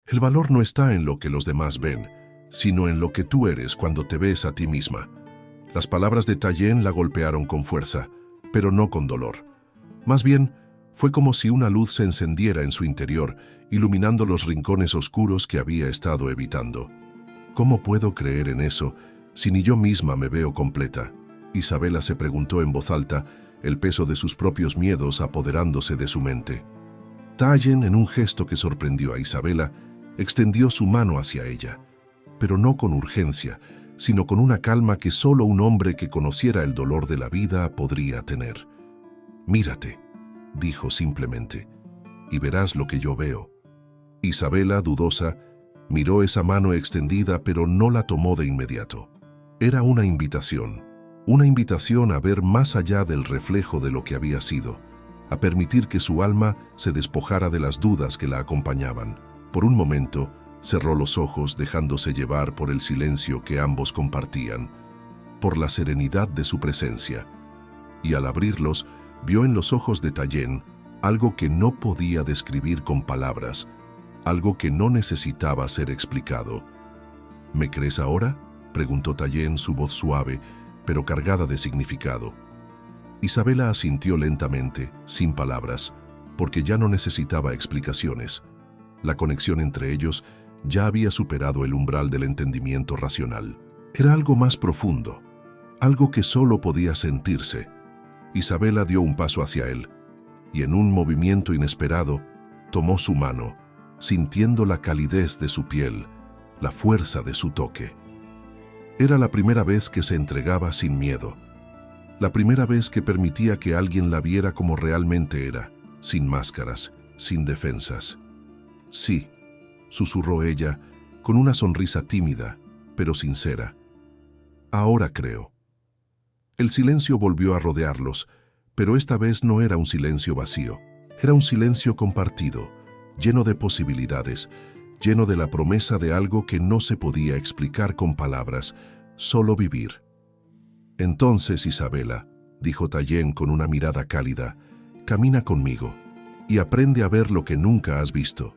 El valor no está en lo que los demás ven, sino en lo que tú eres cuando te ves a ti misma». Las palabras de Tayen la golpearon con fuerza, pero no con dolor. Más bien, fue como si una luz se encendiera en su interior, iluminando los rincones oscuros que había estado evitando. «¿Cómo puedo creer en eso si ni yo misma me veo completa?», Isabela se preguntó en voz alta, el peso de sus propios miedos apoderándose de su mente. Tayen, en un gesto que sorprendió a Isabela, extendió su mano hacia ella, pero no con urgencia, sino con una calma que solo un hombre que conociera el dolor de la vida podría tener. «Mírate», dijo simplemente, «y verás lo que yo veo». Isabela, dudosa, miró esa mano extendida, pero no la tomó de inmediato. Era una invitación a ver más allá del reflejo de lo que había sido, a permitir que su alma se despojara de las dudas que la acompañaban. Por un momento, Cerró los ojos dejándose llevar por el silencio que ambos compartían, por la serenidad de su presencia. Y al abrirlos, vio en los ojos de Tallien algo que no podía describir con palabras, algo que no necesitaba ser explicado. ¿Me crees ahora?, preguntó Tallien, su voz suave, pero cargada de significado. Isabela asintió lentamente, sin palabras, porque ya no necesitaba explicaciones. La conexión entre ellos ya había superado el umbral del entendimiento racional. Era algo más profundo, algo que solo podía sentirse. Isabela dio un paso hacia él, y en un movimiento inesperado, tomó su mano, sintiendo la calidez de su piel, la fuerza de su toque. Era la primera vez que se entregaba sin miedo, la primera vez que permitía que alguien la viera como realmente era, sin máscaras, sin defensas. Sí, susurró ella, con una sonrisa tímida, pero sincera. Ahora creo. El silencio volvió a rodearlos, pero esta vez no era un silencio vacío, era un silencio compartido, lleno de posibilidades, lleno de la promesa de algo que no se podía explicar con palabras, solo vivir. Entonces, Isabela, dijo Tallien con una mirada cálida, camina conmigo y aprende a ver lo que nunca has visto.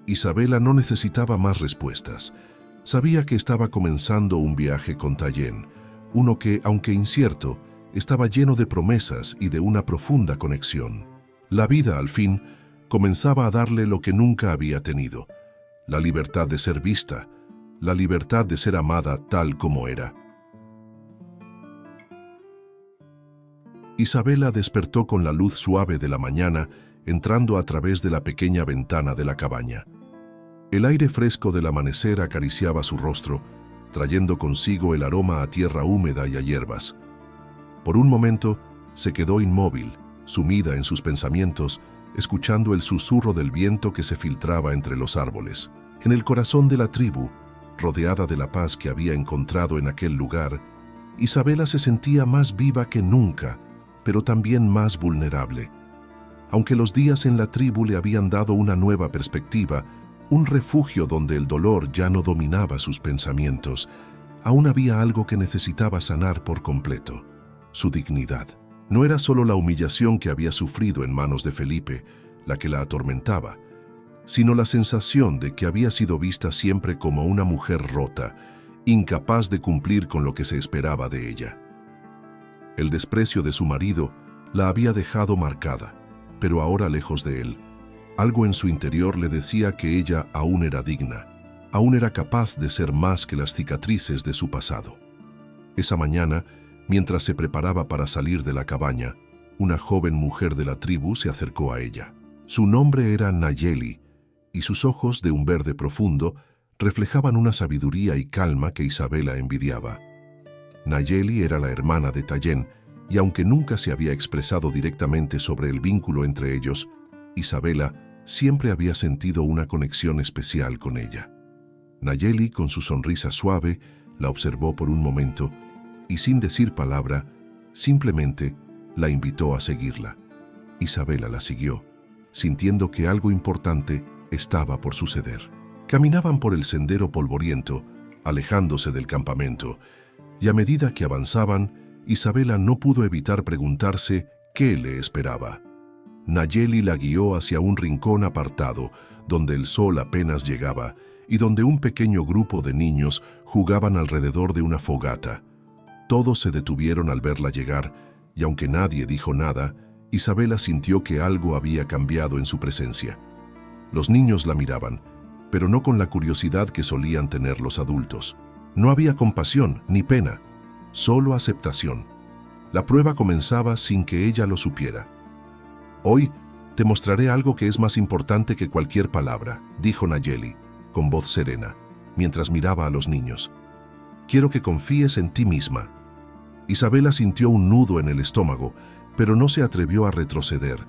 Isabela no necesitaba más respuestas. Sabía que estaba comenzando un viaje con Tallien, uno que, aunque incierto, estaba lleno de promesas y de una profunda conexión. La vida, al fin, comenzaba a darle lo que nunca había tenido: la libertad de ser vista, la libertad de ser amada tal como era. Isabela despertó con la luz suave de la mañana, entrando a través de la pequeña ventana de la cabaña. El aire fresco del amanecer acariciaba su rostro, trayendo consigo el aroma a tierra húmeda y a hierbas. Por un momento, se quedó inmóvil, sumida en sus pensamientos, escuchando el susurro del viento que se filtraba entre los árboles. En el corazón de la tribu, rodeada de la paz que había encontrado en aquel lugar, Isabela se sentía más viva que nunca, pero también más vulnerable. Aunque los días en la tribu le habían dado una nueva perspectiva, un refugio donde el dolor ya no dominaba sus pensamientos, aún había algo que necesitaba sanar por completo: su dignidad. No era solo la humillación que había sufrido en manos de Felipe la que la atormentaba, sino la sensación de que había sido vista siempre como una mujer rota, incapaz de cumplir con lo que se esperaba de ella. El desprecio de su marido la había dejado marcada, pero ahora lejos de él, algo en su interior le decía que ella aún era digna, aún era capaz de ser más que las cicatrices de su pasado. Esa mañana, mientras se preparaba para salir de la cabaña, una joven mujer de la tribu se acercó a ella. Su nombre era Nayeli, y sus ojos, de un verde profundo, reflejaban una sabiduría y calma que Isabela envidiaba. Nayeli era la hermana de Tallien, y aunque nunca se había expresado directamente sobre el vínculo entre ellos, Isabela siempre había sentido una conexión especial con ella. Nayeli, con su sonrisa suave, la observó por un momento y, sin decir palabra, simplemente la invitó a seguirla. Isabela la siguió, sintiendo que algo importante estaba por suceder. Caminaban por el sendero polvoriento, alejándose del campamento, y a medida que avanzaban, Isabela no pudo evitar preguntarse qué le esperaba. Nayeli la guió hacia un rincón apartado, donde el sol apenas llegaba y donde un pequeño grupo de niños jugaban alrededor de una fogata. Todos se detuvieron al verla llegar, y aunque nadie dijo nada, Isabela sintió que algo había cambiado en su presencia. Los niños la miraban, pero no con la curiosidad que solían tener los adultos. No había compasión ni pena, solo aceptación. La prueba comenzaba sin que ella lo supiera. «Hoy te mostraré algo que es más importante que cualquier palabra», dijo Nayeli, con voz serena, mientras miraba a los niños. «Quiero que confíes en ti misma». Isabela sintió un nudo en el estómago, pero no se atrevió a retroceder.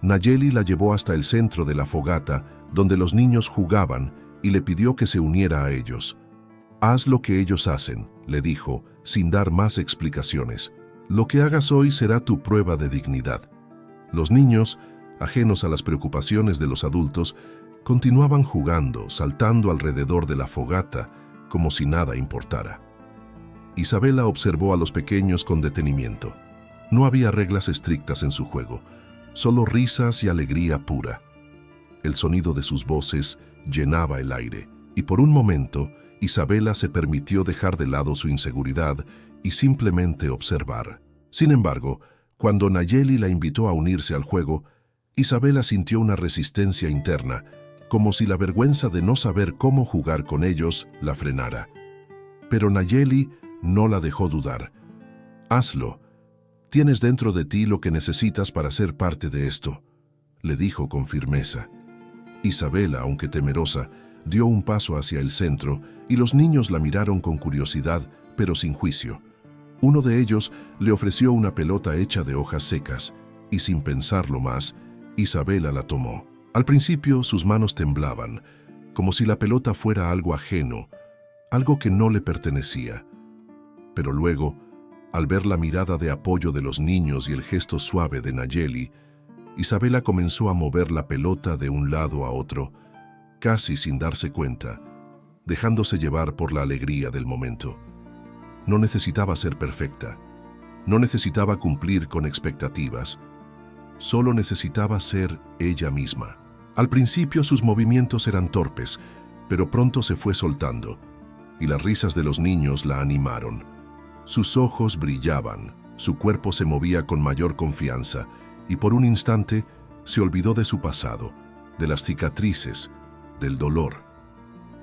Nayeli la llevó hasta el centro de la fogata, donde los niños jugaban, y le pidió que se uniera a ellos. «Haz lo que ellos hacen», le dijo, sin dar más explicaciones. «Lo que hagas hoy será tu prueba de dignidad». Los niños, ajenos a las preocupaciones de los adultos, Continuaban jugando, saltando alrededor de la fogata, como si nada importara. Isabela observó a los pequeños con detenimiento. No había reglas estrictas en su juego, solo risas y alegría pura. El sonido de sus voces llenaba el aire, y por un momento, Isabela se permitió dejar de lado su inseguridad y simplemente observar. Sin embargo, cuando Nayeli la invitó a unirse al juego, Isabela sintió una resistencia interna, como si la vergüenza de no saber cómo jugar con ellos la frenara. Pero Nayeli no la dejó dudar. «Hazlo. Tienes dentro de ti lo que necesitas para ser parte de esto», le dijo con firmeza. Isabela, aunque temerosa, dio un paso hacia el centro y los niños la miraron con curiosidad, pero sin juicio. Uno de ellos le ofreció una pelota hecha de hojas secas y, sin pensarlo más, Isabela la tomó. Al principio sus manos temblaban, como si la pelota fuera algo ajeno, algo que no le pertenecía. Pero luego, al ver la mirada de apoyo de los niños y el gesto suave de Nayeli, Isabela comenzó a mover la pelota de un lado a otro, casi sin darse cuenta, dejándose llevar por la alegría del momento. No necesitaba ser perfecta, no necesitaba cumplir con expectativas, solo necesitaba ser ella misma. Al principio sus movimientos eran torpes, pero pronto se fue soltando, y las risas de los niños la animaron. Sus ojos brillaban, su cuerpo se movía con mayor confianza, y por un instante se olvidó de su pasado, de las cicatrices, del dolor.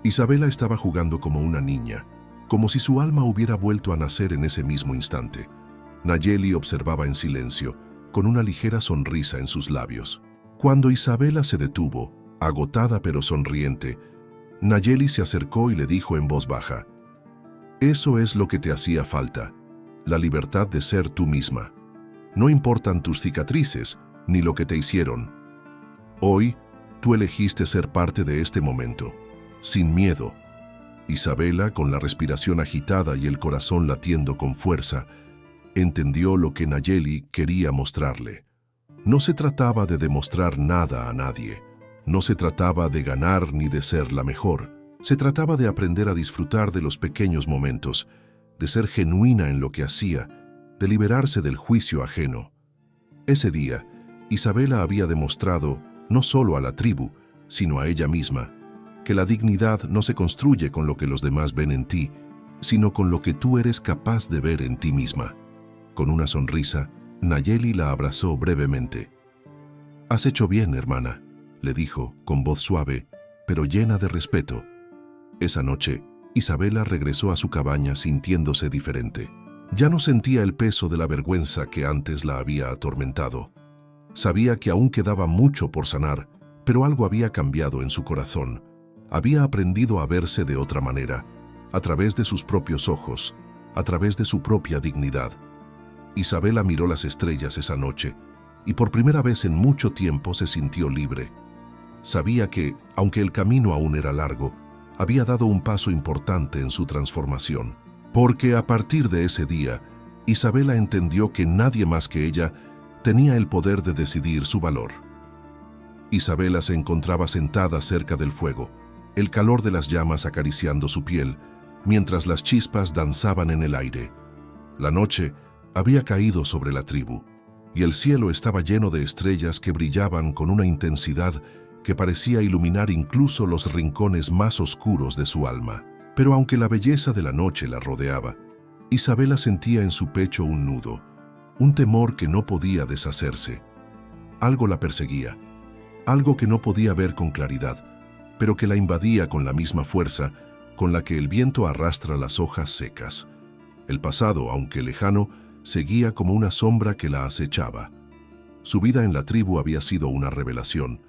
Isabela estaba jugando como una niña, como si su alma hubiera vuelto a nacer en ese mismo instante. Nayeli observaba en silencio, con una ligera sonrisa en sus labios. Cuando Isabela se detuvo, agotada pero sonriente, Nayeli se acercó y le dijo en voz baja: «Eso es lo que te hacía falta, la libertad de ser tú misma. No importan tus cicatrices ni lo que te hicieron. Hoy, tú elegiste ser parte de este momento, sin miedo». Isabela, con la respiración agitada y el corazón latiendo con fuerza, entendió lo que Nayeli quería mostrarle. No se trataba de demostrar nada a nadie. No se trataba de ganar ni de ser la mejor. Se trataba de aprender a disfrutar de los pequeños momentos, de ser genuina en lo que hacía, de liberarse del juicio ajeno. Ese día, Isabela había demostrado, no solo a la tribu, sino a ella misma, que la dignidad no se construye con lo que los demás ven en ti, sino con lo que tú eres capaz de ver en ti misma. Con una sonrisa, Nayeli la abrazó brevemente. «Has hecho bien, hermana», le dijo, con voz suave, pero llena de respeto. Esa noche, Isabela regresó a su cabaña sintiéndose diferente. Ya no sentía el peso de la vergüenza que antes la había atormentado. Sabía que aún quedaba mucho por sanar, pero algo había cambiado en su corazón. Había aprendido a verse de otra manera, a través de sus propios ojos, a través de su propia dignidad. Isabela miró las estrellas esa noche, y por primera vez en mucho tiempo se sintió libre. Sabía que, aunque el camino aún era largo, había dado un paso importante en su transformación, porque a partir de ese día, Isabela entendió que nadie más que ella tenía el poder de decidir su valor. Isabela se encontraba sentada cerca del fuego, el calor de las llamas acariciando su piel, mientras las chispas danzaban en el aire. La noche había caído sobre la tribu, y el cielo estaba lleno de estrellas que brillaban con una intensidad que parecía iluminar incluso los rincones más oscuros de su alma. Pero aunque la belleza de la noche la rodeaba, Isabela sentía en su pecho un nudo, un temor que no podía deshacerse. Algo la perseguía, algo que no podía ver con claridad, pero que la invadía con la misma fuerza con la que el viento arrastra las hojas secas. El pasado, aunque lejano, seguía como una sombra que la acechaba. Su vida en la tribu había sido una revelación.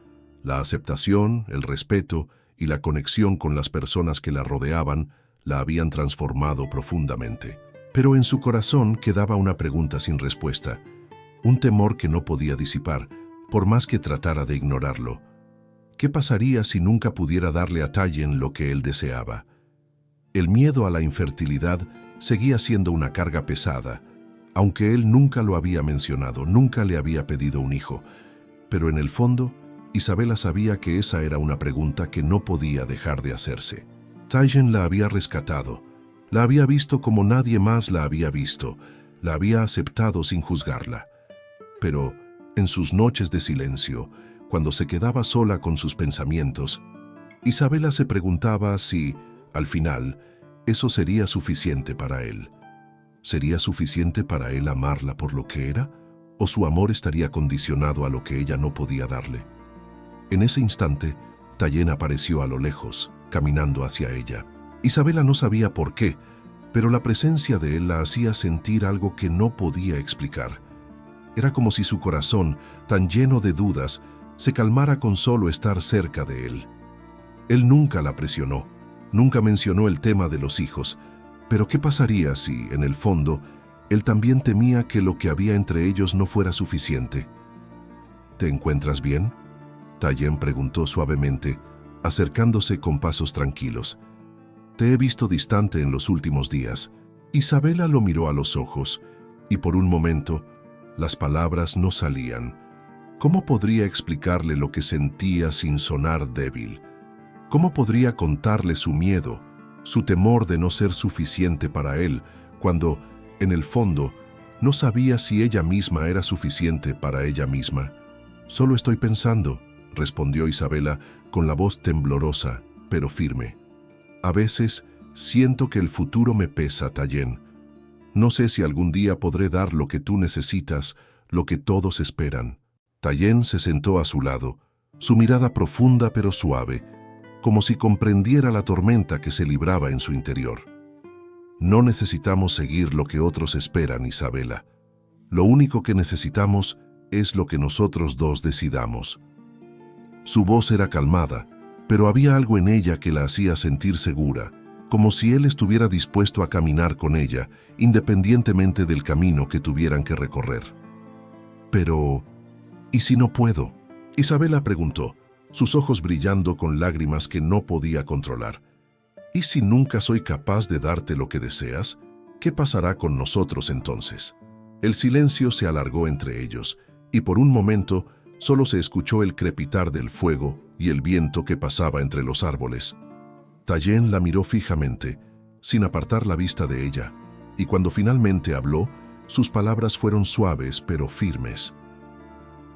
La aceptación, el respeto y la conexión con las personas que la rodeaban la habían transformado profundamente. Pero en su corazón quedaba una pregunta sin respuesta, un temor que no podía disipar, por más que tratara de ignorarlo. ¿Qué pasaría si nunca pudiera darle a Tayen lo que él deseaba? El miedo a la infertilidad seguía siendo una carga pesada, aunque él nunca lo había mencionado, nunca le había pedido un hijo, pero en el fondo Isabela sabía que esa era una pregunta que no podía dejar de hacerse. Tayen la había rescatado, la había visto como nadie más la había visto, la había aceptado sin juzgarla. Pero, en sus noches de silencio, cuando se quedaba sola con sus pensamientos, Isabela se preguntaba si, al final, eso sería suficiente para él. ¿Sería suficiente para él amarla por lo que era? ¿O su amor estaría condicionado a lo que ella no podía darle? En ese instante, Tayen apareció a lo lejos, caminando hacia ella. Isabela no sabía por qué, pero la presencia de él la hacía sentir algo que no podía explicar. Era como si su corazón, tan lleno de dudas, se calmara con solo estar cerca de él. Él nunca la presionó, nunca mencionó el tema de los hijos, pero ¿qué pasaría si, en el fondo, él también temía que lo que había entre ellos no fuera suficiente? ¿Te encuentras bien?, Tayen preguntó suavemente, acercándose con pasos tranquilos. Te he visto distante en los últimos días. Isabela lo miró a los ojos, y por un momento, las palabras no salían. ¿Cómo podría explicarle lo que sentía sin sonar débil? ¿Cómo podría contarle su miedo, su temor de no ser suficiente para él, cuando, en el fondo, no sabía si ella misma era suficiente para ella misma? Solo estoy pensando, respondió Isabela con la voz temblorosa, pero firme. A veces siento que el futuro me pesa, Tayen. No sé si algún día podré dar lo que tú necesitas, lo que todos esperan. Tayen se sentó a su lado, su mirada profunda pero suave, como si comprendiera la tormenta que se libraba en su interior. No necesitamos seguir lo que otros esperan, Isabela. Lo único que necesitamos es lo que nosotros dos decidamos. Su voz era calmada, pero había algo en ella que la hacía sentir segura, como si él estuviera dispuesto a caminar con ella, independientemente del camino que tuvieran que recorrer. Pero, ¿y si no puedo?, Isabela preguntó, sus ojos brillando con lágrimas que no podía controlar. ¿Y si nunca soy capaz de darte lo que deseas? ¿Qué pasará con nosotros entonces? El silencio se alargó entre ellos, y por un momento solo se escuchó el crepitar del fuego y el viento que pasaba entre los árboles. Tayen la miró fijamente, sin apartar la vista de ella, y cuando finalmente habló, sus palabras fueron suaves pero firmes.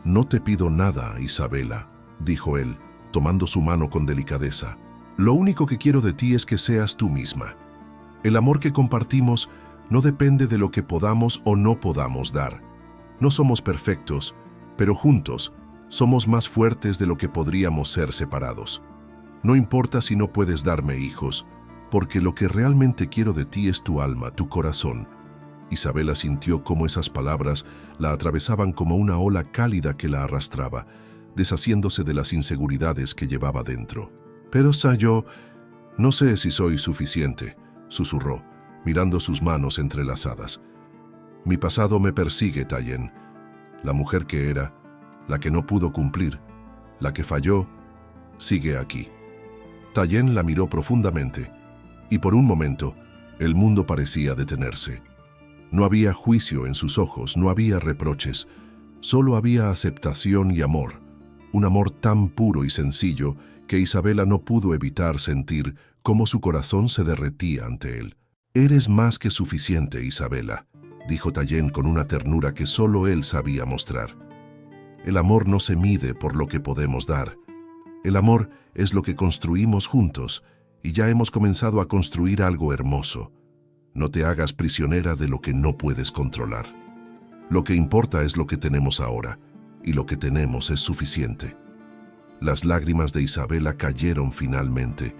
«No te pido nada, Isabela», dijo él, tomando su mano con delicadeza. «Lo único que quiero de ti es que seas tú misma. El amor que compartimos no depende de lo que podamos o no podamos dar. No somos perfectos, pero juntos somos más fuertes de lo que podríamos ser separados. No importa si no puedes darme hijos, porque lo que realmente quiero de ti es tu alma, tu corazón». Isabela sintió cómo esas palabras la atravesaban como una ola cálida que la arrastraba, deshaciéndose de las inseguridades que llevaba dentro. «Pero, yo no sé si soy suficiente», susurró, mirando sus manos entrelazadas. «Mi pasado me persigue, Tayen. La mujer que era, la que no pudo cumplir, la que falló, sigue aquí». Tayen la miró profundamente, y por un momento, el mundo parecía detenerse. No había juicio en sus ojos, no había reproches, solo había aceptación y amor, un amor tan puro y sencillo que Isabela no pudo evitar sentir cómo su corazón se derretía ante él. «Eres más que suficiente, Isabela», dijo Tayen con una ternura que solo él sabía mostrar. «El amor no se mide por lo que podemos dar. El amor es lo que construimos juntos, y ya hemos comenzado a construir algo hermoso. No te hagas prisionera de lo que no puedes controlar. Lo que importa es lo que tenemos ahora, y lo que tenemos es suficiente». Las lágrimas de Isabela cayeron finalmente,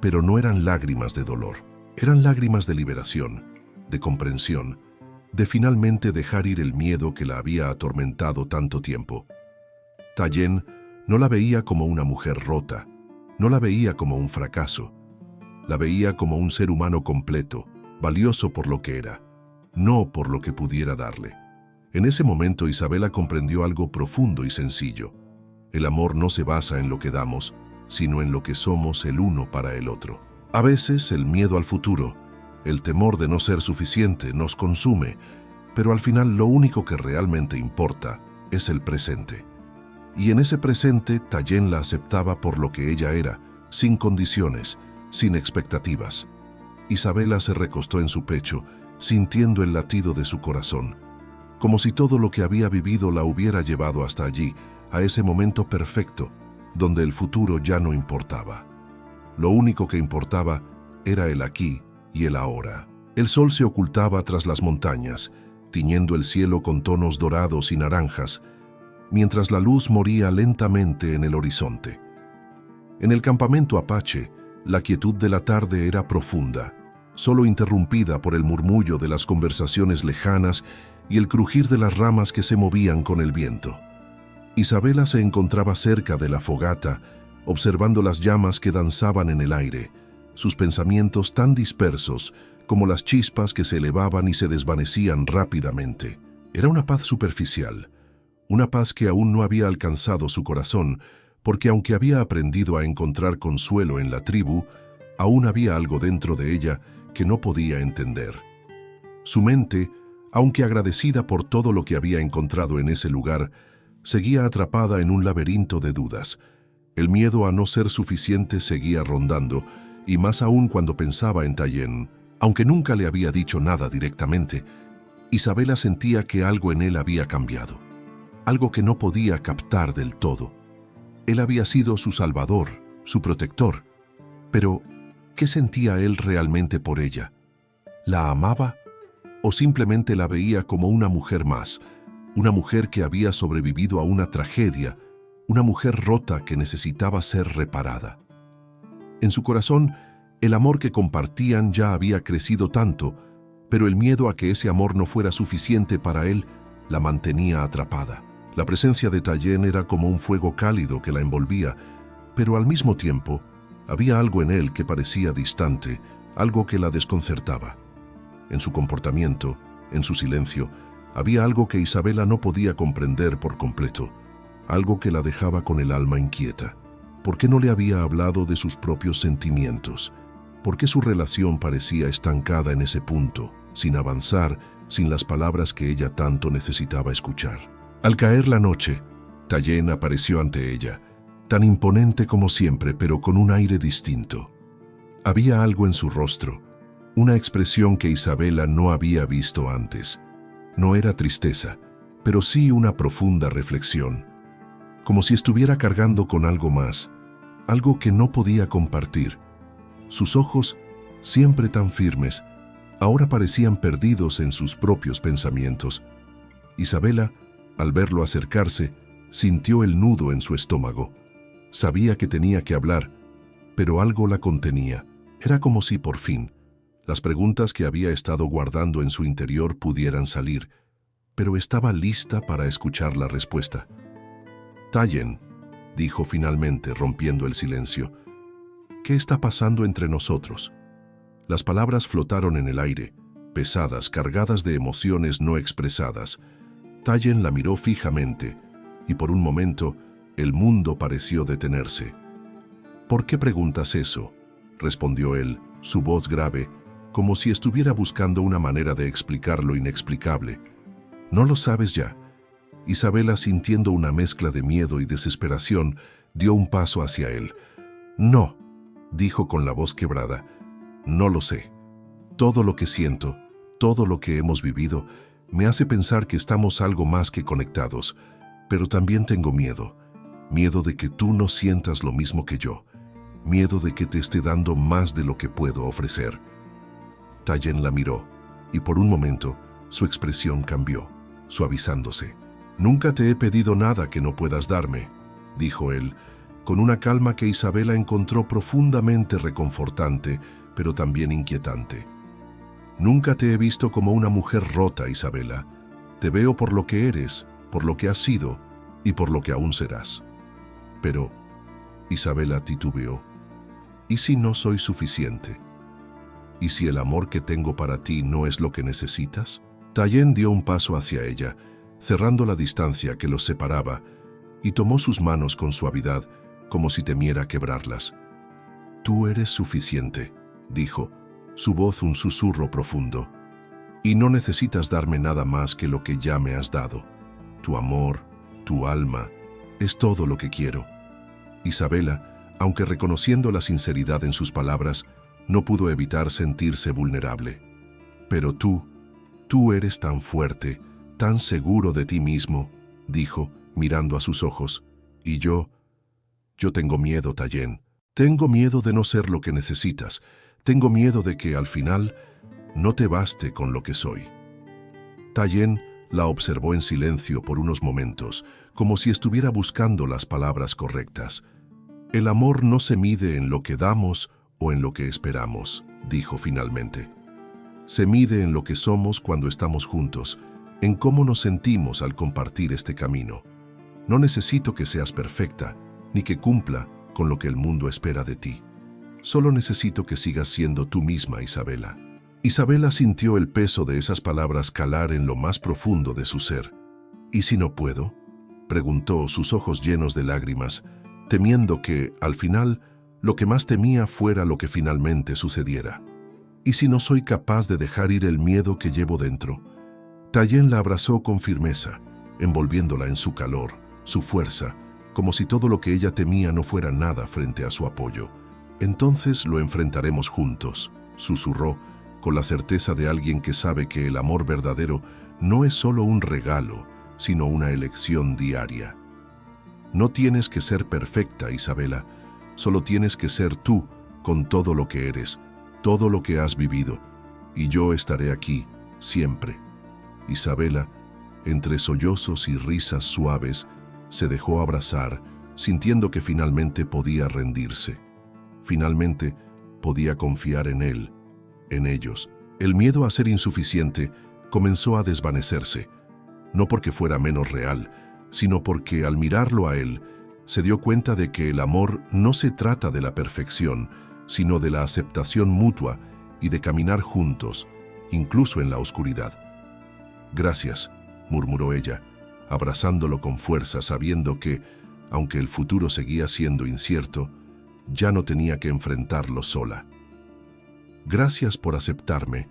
pero no eran lágrimas de dolor. Eran lágrimas de liberación, de comprensión, de finalmente dejar ir el miedo que la había atormentado tanto tiempo. Tayen no la veía como una mujer rota, no la veía como un fracaso. La veía como un ser humano completo, valioso por lo que era, no por lo que pudiera darle. En ese momento Isabela comprendió algo profundo y sencillo. El amor no se basa en lo que damos, sino en lo que somos el uno para el otro. A veces el miedo al futuro, el temor de no ser suficiente nos consume, pero al final lo único que realmente importa es el presente. Y en ese presente, Tayen la aceptaba por lo que ella era, sin condiciones, sin expectativas. Isabela se recostó en su pecho, sintiendo el latido de su corazón, como si todo lo que había vivido la hubiera llevado hasta allí, a ese momento perfecto, donde el futuro ya no importaba. Lo único que importaba era el aquí y el ahora. El sol se ocultaba tras las montañas, tiñendo el cielo con tonos dorados y naranjas, mientras la luz moría lentamente en el horizonte. En el campamento apache, la quietud de la tarde era profunda, solo interrumpida por el murmullo de las conversaciones lejanas y el crujir de las ramas que se movían con el viento. Isabela se encontraba cerca de la fogata, observando las llamas que danzaban en el aire, sus pensamientos tan dispersos como las chispas que se elevaban y se desvanecían rápidamente. Era una paz superficial, una paz que aún no había alcanzado su corazón, porque aunque había aprendido a encontrar consuelo en la tribu, aún había algo dentro de ella que no podía entender. Su mente, aunque agradecida por todo lo que había encontrado en ese lugar, seguía atrapada en un laberinto de dudas. El miedo a no ser suficiente seguía rondando, y más aún cuando pensaba en Tayen. Aunque nunca le había dicho nada directamente, Isabela sentía que algo en él había cambiado, algo que no podía captar del todo. Él había sido su salvador, su protector, pero ¿qué sentía él realmente por ella? ¿La amaba? ¿O simplemente la veía como una mujer más, una mujer que había sobrevivido a una tragedia, una mujer rota que necesitaba ser reparada? En su corazón, el amor que compartían ya había crecido tanto, pero el miedo a que ese amor no fuera suficiente para él la mantenía atrapada. La presencia de Tayen era como un fuego cálido que la envolvía, pero al mismo tiempo había algo en él que parecía distante, algo que la desconcertaba. En su comportamiento, en su silencio, había algo que Isabela no podía comprender por completo, algo que la dejaba con el alma inquieta. ¿Por qué no le había hablado de sus propios sentimientos? ¿Por qué su relación parecía estancada en ese punto, sin avanzar, sin las palabras que ella tanto necesitaba escuchar? Al caer la noche, Tayen apareció ante ella, tan imponente como siempre, pero con un aire distinto. Había algo en su rostro, una expresión que Isabela no había visto antes. No era tristeza, pero sí una profunda reflexión, como si estuviera cargando con algo más, algo que no podía compartir. Sus ojos, siempre tan firmes, ahora parecían perdidos en sus propios pensamientos. Isabela, al verlo acercarse, sintió el nudo en su estómago. Sabía que tenía que hablar, pero algo la contenía. Era como si por fin las preguntas que había estado guardando en su interior pudieran salir, pero estaba lista para escuchar la respuesta. «Tayen», dijo finalmente, rompiendo el silencio, «¿qué está pasando entre nosotros?» Las palabras flotaron en el aire, pesadas, cargadas de emociones no expresadas. Tayen la miró fijamente, y por un momento el mundo pareció detenerse. «¿Por qué preguntas eso?», respondió él, su voz grave, como si estuviera buscando una manera de explicar lo inexplicable. «¿No lo sabes ya?» Isabela, sintiendo una mezcla de miedo y desesperación, dio un paso hacia él. «No», dijo con la voz quebrada, «no lo sé. Todo lo que siento, todo lo que hemos vivido, me hace pensar que estamos algo más que conectados, pero también tengo miedo. Miedo de que tú no sientas lo mismo que yo. Miedo de que te esté dando más de lo que puedo ofrecer». Tayen la miró, y por un momento su expresión cambió, suavizándose. «Nunca te he pedido nada que no puedas darme», dijo él, con una calma que Isabela encontró profundamente reconfortante, pero también inquietante. «Nunca te he visto como una mujer rota, Isabela. Te veo por lo que eres, por lo que has sido y por lo que aún serás». «Pero», Isabela titubeó, «¿y si no soy suficiente? ¿Y si el amor que tengo para ti no es lo que necesitas?» Tayen dio un paso hacia ella, cerrando la distancia que los separaba, y tomó sus manos con suavidad, como si temiera quebrarlas. «Tú eres suficiente», dijo, su voz un susurro profundo, «y no necesitas darme nada más que lo que ya me has dado, tu amor, tu alma, Es todo lo que quiero. Isabela, aunque reconociendo la sinceridad en sus palabras, no pudo evitar sentirse vulnerable. Pero tú eres tan fuerte, tan seguro de ti mismo, dijo, mirando a sus ojos. Y yo tengo miedo, Tayen. Tengo miedo de no ser lo que necesitas. Tengo miedo de que, al final, no te baste con lo que soy. Tayen la observó en silencio por unos momentos, como si estuviera buscando las palabras correctas. El amor no se mide en lo que damos o en lo que esperamos, dijo finalmente. Se mide en lo que somos cuando estamos juntos, en cómo nos sentimos al compartir este camino. No necesito que seas perfecta, ni que cumpla con lo que el mundo espera de ti. Solo necesito que sigas siendo tú misma, Isabela. Isabela sintió el peso de esas palabras calar en lo más profundo de su ser. ¿Y si no puedo?, preguntó, sus ojos llenos de lágrimas, temiendo que, al final, lo que más temía fuera lo que finalmente sucediera. ¿Y si no soy capaz de dejar ir el miedo que llevo dentro? Tayen la abrazó con firmeza, envolviéndola en su calor, su fuerza, como si todo lo que ella temía no fuera nada frente a su apoyo. Entonces lo enfrentaremos juntos, susurró, con la certeza de alguien que sabe que el amor verdadero no es solo un regalo, sino una elección diaria. No tienes que ser perfecta, Isabela, solo tienes que ser tú, con todo lo que eres, todo lo que has vivido, y yo estaré aquí, siempre. Isabela, entre sollozos y risas suaves, se dejó abrazar, sintiendo que finalmente podía rendirse. Finalmente podía confiar en él, en ellos. El miedo a ser insuficiente comenzó a desvanecerse, no porque fuera menos real, sino porque al mirarlo a él, se dio cuenta de que el amor no se trata de la perfección, sino de la aceptación mutua y de caminar juntos, incluso en la oscuridad. «Gracias», murmuró ella, abrazándolo con fuerza, sabiendo que, aunque el futuro seguía siendo incierto, ya no tenía que enfrentarlo sola. «Gracias por aceptarme,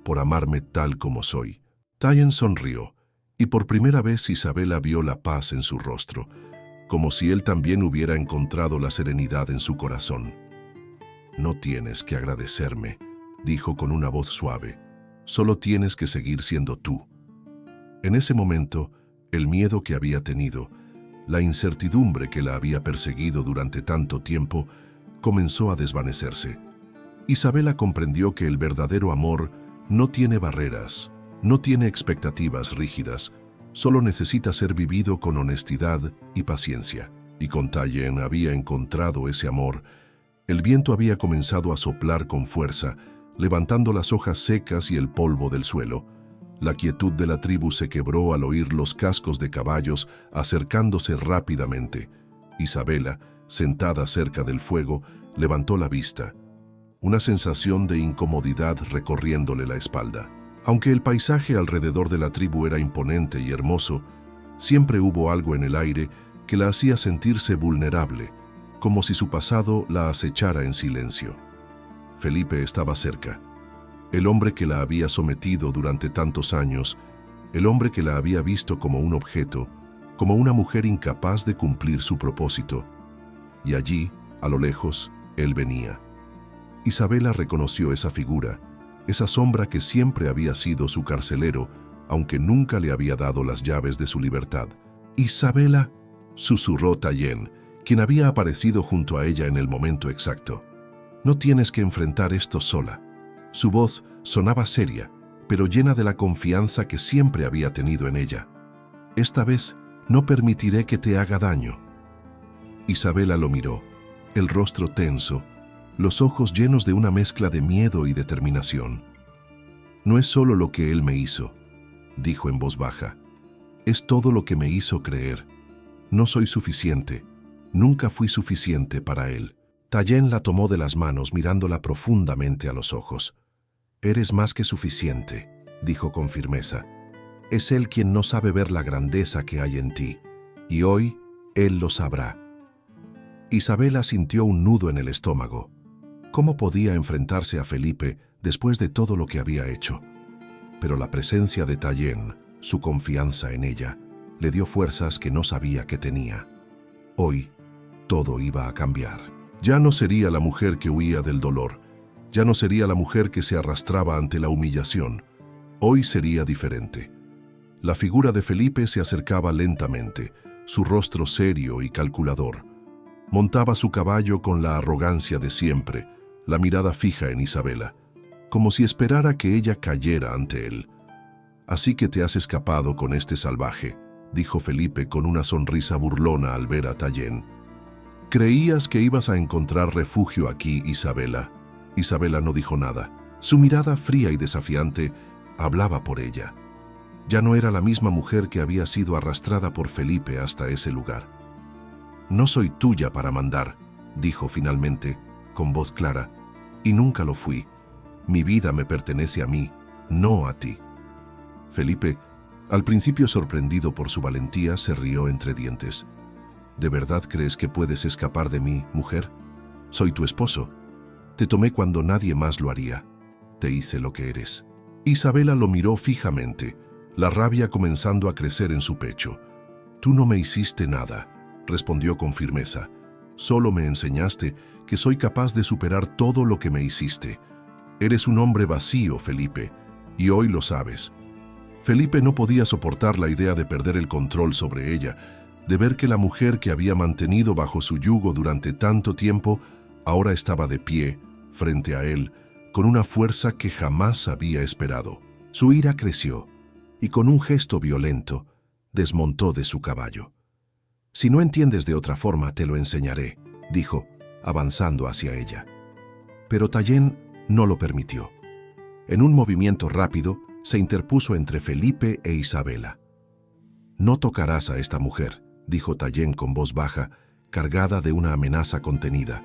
por amarme tal como soy». Tayen sonrió, y por primera vez Isabela vio la paz en su rostro, como si él también hubiera encontrado la serenidad en su corazón. «No tienes que agradecerme», dijo con una voz suave, «solo tienes que seguir siendo tú». En ese momento, el miedo que había tenido, la incertidumbre que la había perseguido durante tanto tiempo, comenzó a desvanecerse. Isabela comprendió que el verdadero amor no tiene barreras, no tiene expectativas rígidas, solo necesita ser vivido con honestidad y paciencia. Y con Tayen había encontrado ese amor. El viento había comenzado a soplar con fuerza, levantando las hojas secas y el polvo del suelo. La quietud de la tribu se quebró al oír los cascos de caballos acercándose rápidamente. Isabela, sentada cerca del fuego, levantó la vista. Una sensación de incomodidad recorriéndole la espalda. Aunque el paisaje alrededor de la tribu era imponente y hermoso, siempre hubo algo en el aire que la hacía sentirse vulnerable, como si su pasado la acechara en silencio. Felipe estaba cerca. El hombre que la había sometido durante tantos años, el hombre que la había visto como un objeto, como una mujer incapaz de cumplir su propósito. Y allí, a lo lejos, él venía. Isabela reconoció esa figura, esa sombra que siempre había sido su carcelero, aunque nunca le había dado las llaves de su libertad. «Isabela», susurró Tayen, quien había aparecido junto a ella en el momento exacto. «No tienes que enfrentar esto sola». Su voz sonaba seria, pero llena de la confianza que siempre había tenido en ella. «Esta vez no permitiré que te haga daño». Isabela lo miró, el rostro tenso, los ojos llenos de una mezcla de miedo y determinación. «No es solo lo que él me hizo», dijo en voz baja. «Es todo lo que me hizo creer. No soy suficiente. Nunca fui suficiente para él». Tayen la tomó de las manos mirándola profundamente a los ojos. «Eres más que suficiente», dijo con firmeza. «Es él quien no sabe ver la grandeza que hay en ti, y hoy él lo sabrá». Isabela sintió un nudo en el estómago. ¿Cómo podía enfrentarse a Felipe después de todo lo que había hecho? Pero la presencia de Tayen, su confianza en ella, le dio fuerzas que no sabía que tenía. Hoy, todo iba a cambiar. Ya no sería la mujer que huía del dolor. Ya no sería la mujer que se arrastraba ante la humillación. Hoy sería diferente. La figura de Felipe se acercaba lentamente, su rostro serio y calculador. Montaba su caballo con la arrogancia de siempre, la mirada fija en Isabela, como si esperara que ella cayera ante él. «Así que te has escapado con este salvaje», dijo Felipe con una sonrisa burlona al ver a Tallien. «¿Creías que ibas a encontrar refugio aquí, Isabela?» Isabela no dijo nada. Su mirada fría y desafiante hablaba por ella. Ya no era la misma mujer que había sido arrastrada por Felipe hasta ese lugar. «No soy tuya para mandar», dijo finalmente, con voz clara, «y nunca lo fui. Mi vida me pertenece a mí, no a ti». Felipe, al principio sorprendido por su valentía, se rió entre dientes. «¿De verdad crees que puedes escapar de mí, mujer? Soy tu esposo. Te tomé cuando nadie más lo haría. Te hice lo que eres». Isabela lo miró fijamente, la rabia comenzando a crecer en su pecho. «Tú no me hiciste nada», respondió con firmeza. «Solo me enseñaste que soy capaz de superar todo lo que me hiciste. Eres un hombre vacío, Felipe, y hoy lo sabes». Felipe no podía soportar la idea de perder el control sobre ella, de ver que la mujer que había mantenido bajo su yugo durante tanto tiempo ahora estaba de pie, frente a él, con una fuerza que jamás había esperado. Su ira creció, y con un gesto violento, desmontó de su caballo. «Si no entiendes de otra forma, te lo enseñaré», dijo, avanzando hacia ella. Pero Tallien no lo permitió. En un movimiento rápido, se interpuso entre Felipe e Isabela. «No tocarás a esta mujer», dijo Tallien con voz baja, cargada de una amenaza contenida.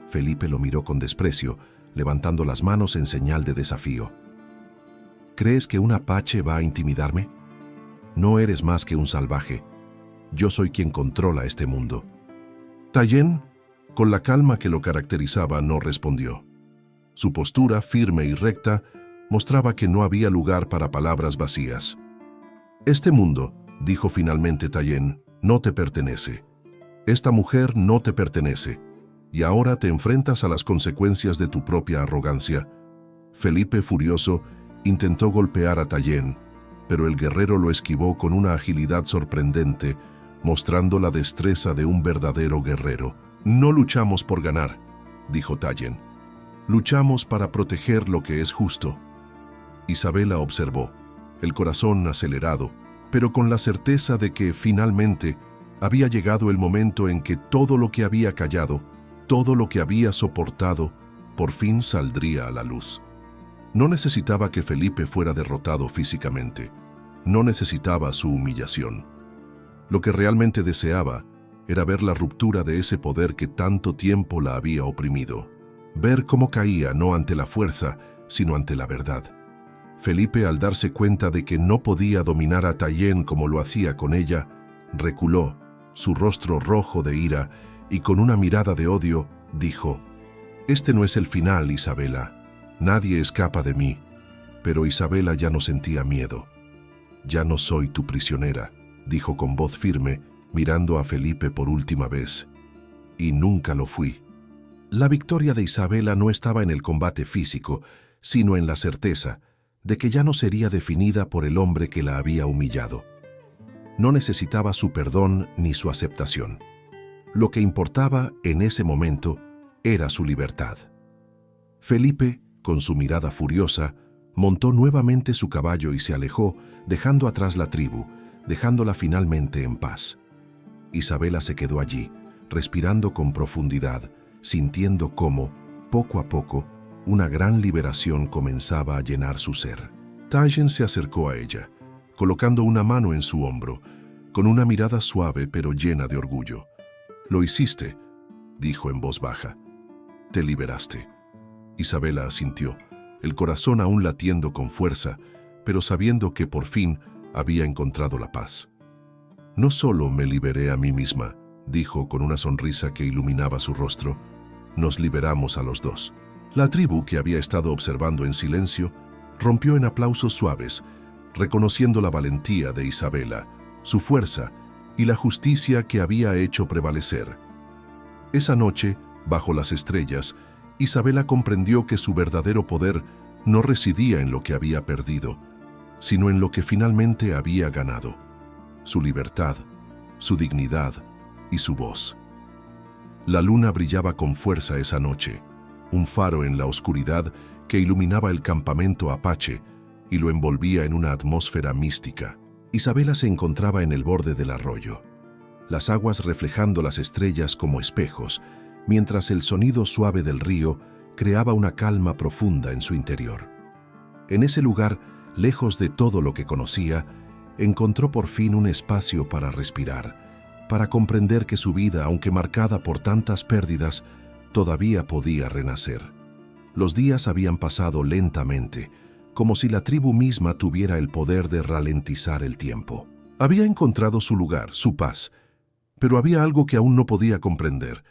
Felipe lo miró con desprecio, levantando las manos en señal de desafío. «¿Crees que un apache va a intimidarme? No eres más que un salvaje. Yo soy quien controla este mundo». Tallien, con la calma que lo caracterizaba, no respondió. Su postura, firme y recta, mostraba que no había lugar para palabras vacías. «Este mundo», dijo finalmente Tallien, «no te pertenece. Esta mujer no te pertenece, y ahora te enfrentas a las consecuencias de tu propia arrogancia». Felipe, furioso, intentó golpear a Tallien, pero el guerrero lo esquivó con una agilidad sorprendente, mostrando la destreza de un verdadero guerrero. «No luchamos por ganar», dijo Tallien. «Luchamos para proteger lo que es justo». Isabela observó, el corazón acelerado, pero con la certeza de que, finalmente, había llegado el momento en que todo lo que había callado, todo lo que había soportado, por fin saldría a la luz. No necesitaba que Felipe fuera derrotado físicamente. No necesitaba su humillación. Lo que realmente deseaba era ver la ruptura de ese poder que tanto tiempo la había oprimido. Ver cómo caía no ante la fuerza, sino ante la verdad. Felipe, al darse cuenta de que no podía dominar a Tallien como lo hacía con ella, reculó, su rostro rojo de ira, y con una mirada de odio, dijo: «Este no es el final, Isabela. Nadie escapa de mí». Pero Isabela ya no sentía miedo. «Ya no soy tu prisionera», dijo con voz firme, mirando a Felipe por última vez. «Y nunca lo fui». La victoria de Isabela no estaba en el combate físico, sino en la certeza de que ya no sería definida por el hombre que la había humillado. No necesitaba su perdón ni su aceptación. Lo que importaba en ese momento era su libertad. Felipe, con su mirada furiosa, montó nuevamente su caballo y se alejó, dejando atrás la tribu, dejándola finalmente en paz. Isabela se quedó allí, respirando con profundidad, sintiendo cómo, poco a poco, una gran liberación comenzaba a llenar su ser. Tallien se acercó a ella, colocando una mano en su hombro, con una mirada suave pero llena de orgullo. «Lo hiciste», dijo en voz baja. «Te liberaste». Isabela asintió, el corazón aún latiendo con fuerza, pero sabiendo que por fin había encontrado la paz. «No solo me liberé a mí misma», dijo con una sonrisa que iluminaba su rostro, «nos liberamos a los dos». La tribu, que había estado observando en silencio, rompió en aplausos suaves, reconociendo la valentía de Isabela, su fuerza y la justicia que había hecho prevalecer. Esa noche, bajo las estrellas, Isabela comprendió que su verdadero poder no residía en lo que había perdido, sino en lo que finalmente había ganado: su libertad, su dignidad y su voz. La luna brillaba con fuerza esa noche, un faro en la oscuridad que iluminaba el campamento apache y lo envolvía en una atmósfera mística. Isabela se encontraba en el borde del arroyo, las aguas reflejando las estrellas como espejos, mientras el sonido suave del río creaba una calma profunda en su interior. En ese lugar, lejos de todo lo que conocía, encontró por fin un espacio para respirar, para comprender que su vida, aunque marcada por tantas pérdidas, todavía podía renacer. Los días habían pasado lentamente, como si la tribu misma tuviera el poder de ralentizar el tiempo. Había encontrado su lugar, su paz, pero había algo que aún no podía comprender.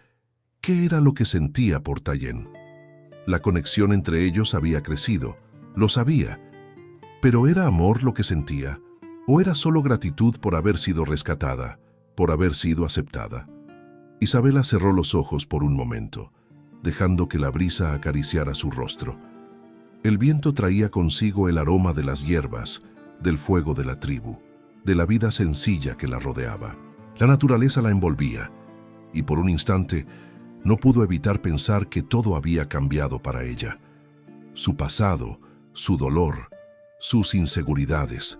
¿Qué era lo que sentía por Tayen? La conexión entre ellos había crecido, lo sabía, pero ¿era amor lo que sentía? ¿O era solo gratitud por haber sido rescatada, por haber sido aceptada? Isabela cerró los ojos por un momento, dejando que la brisa acariciara su rostro. El viento traía consigo el aroma de las hierbas, del fuego de la tribu, de la vida sencilla que la rodeaba. La naturaleza la envolvía, y por un instante no pudo evitar pensar que todo había cambiado para ella. Su pasado, su dolor, sus inseguridades,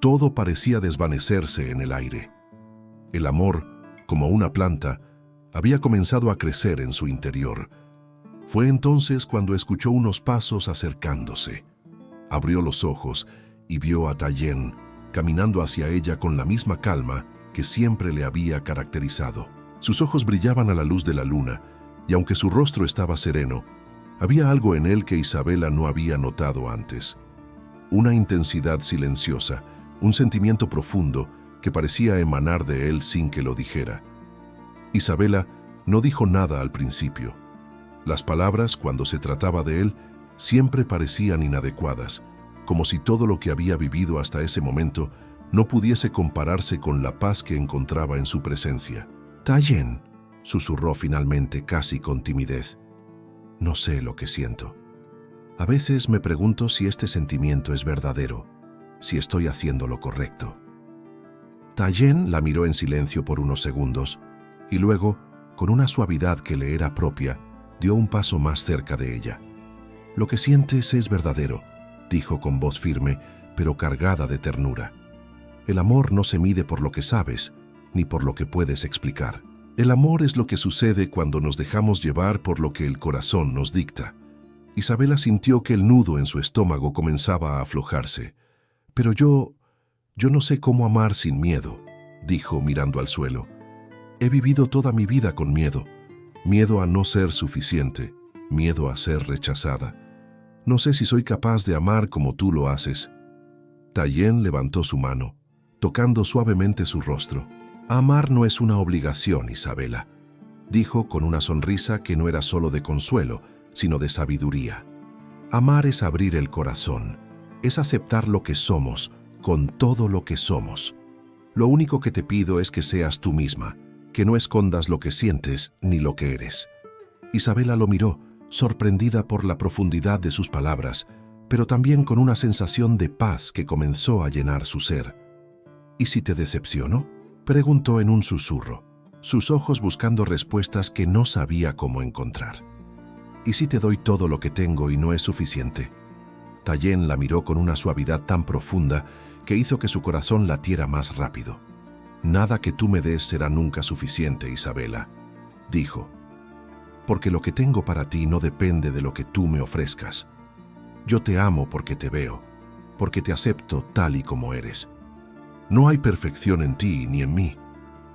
todo parecía desvanecerse en el aire. El amor, como una planta, había comenzado a crecer en su interior. Fue entonces cuando escuchó unos pasos acercándose. Abrió los ojos y vio a Tayen caminando hacia ella con la misma calma que siempre le había caracterizado. Sus ojos brillaban a la luz de la luna, y aunque su rostro estaba sereno, había algo en él que Isabela no había notado antes. Una intensidad silenciosa, un sentimiento profundo que parecía emanar de él sin que lo dijera. Isabela no dijo nada al principio. Las palabras, cuando se trataba de él, siempre parecían inadecuadas, como si todo lo que había vivido hasta ese momento no pudiese compararse con la paz que encontraba en su presencia. «Tayen», susurró finalmente casi con timidez, «no sé lo que siento. A veces me pregunto si este sentimiento es verdadero, si estoy haciendo lo correcto». Tayen la miró en silencio por unos segundos y luego, con una suavidad que le era propia, dio un paso más cerca de ella. «Lo que sientes es verdadero», dijo con voz firme, pero cargada de ternura. «El amor no se mide por lo que sabes, ni por lo que puedes explicar. El amor es lo que sucede cuando nos dejamos llevar por lo que el corazón nos dicta». Isabela sintió que el nudo en su estómago comenzaba a aflojarse. «Pero yo no sé cómo amar sin miedo», dijo mirando al suelo. «He vivido toda mi vida con miedo. Miedo a no ser suficiente, miedo a ser rechazada. No sé si soy capaz de amar como tú lo haces». Tayen levantó su mano, tocando suavemente su rostro. «Amar no es una obligación, Isabela», dijo con una sonrisa que no era solo de consuelo, sino de sabiduría. «Amar es abrir el corazón, es aceptar lo que somos, con todo lo que somos. Lo único que te pido es que seas tú misma, que no escondas lo que sientes ni lo que eres». Isabela lo miró, sorprendida por la profundidad de sus palabras, pero también con una sensación de paz que comenzó a llenar su ser. «¿Y si te decepciono?», preguntó en un susurro, sus ojos buscando respuestas que no sabía cómo encontrar. «¿Y si te doy todo lo que tengo y no es suficiente?». Tayen la miró con una suavidad tan profunda que hizo que su corazón latiera más rápido. «Nada que tú me des será nunca suficiente, Isabela», dijo, «porque lo que tengo para ti no depende de lo que tú me ofrezcas. Yo te amo porque te veo, porque te acepto tal y como eres. No hay perfección en ti ni en mí,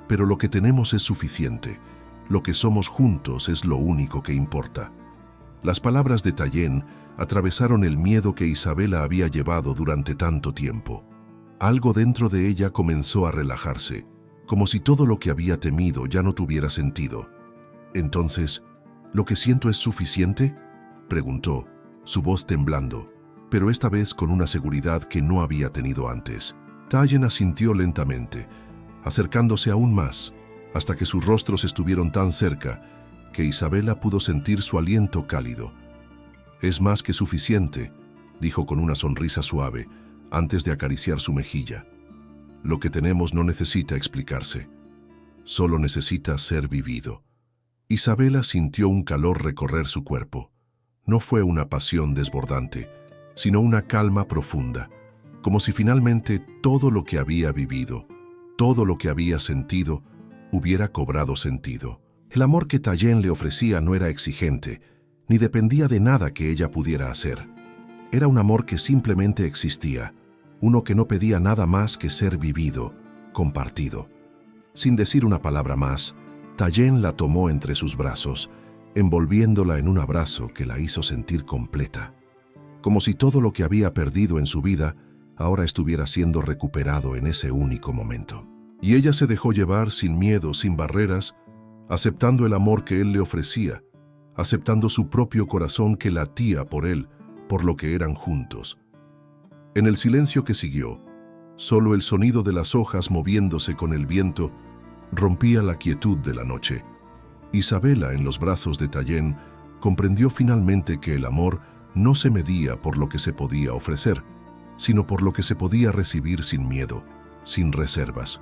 pero lo que tenemos es suficiente. Lo que somos juntos es lo único que importa». Las palabras de Tayen atravesaron el miedo que Isabela había llevado durante tanto tiempo. Algo dentro de ella comenzó a relajarse, como si todo lo que había temido ya no tuviera sentido. «Entonces, ¿lo que siento es suficiente?», preguntó, su voz temblando, pero esta vez con una seguridad que no había tenido antes. Tayen asintió lentamente, acercándose aún más, hasta que sus rostros estuvieron tan cerca que Isabela pudo sentir su aliento cálido. «Es más que suficiente», dijo con una sonrisa suave, antes de acariciar su mejilla. «Lo que tenemos no necesita explicarse, solo necesita ser vivido». Isabela sintió un calor recorrer su cuerpo. No fue una pasión desbordante, sino una calma profunda, como si finalmente todo lo que había vivido, todo lo que había sentido, hubiera cobrado sentido. El amor que Tallien le ofrecía no era exigente, ni dependía de nada que ella pudiera hacer. Era un amor que simplemente existía, uno que no pedía nada más que ser vivido, compartido. Sin decir una palabra más, Tallien la tomó entre sus brazos, envolviéndola en un abrazo que la hizo sentir completa, como si todo lo que había perdido en su vida ahora estuviera siendo recuperado en ese único momento. Y ella se dejó llevar sin miedo, sin barreras, aceptando el amor que él le ofrecía, aceptando su propio corazón que latía por él, por lo que eran juntos. En el silencio que siguió, solo el sonido de las hojas moviéndose con el viento rompía la quietud de la noche. Isabela, en los brazos de Tallien, comprendió finalmente que el amor no se medía por lo que se podía ofrecer, sino por lo que se podía recibir sin miedo, sin reservas.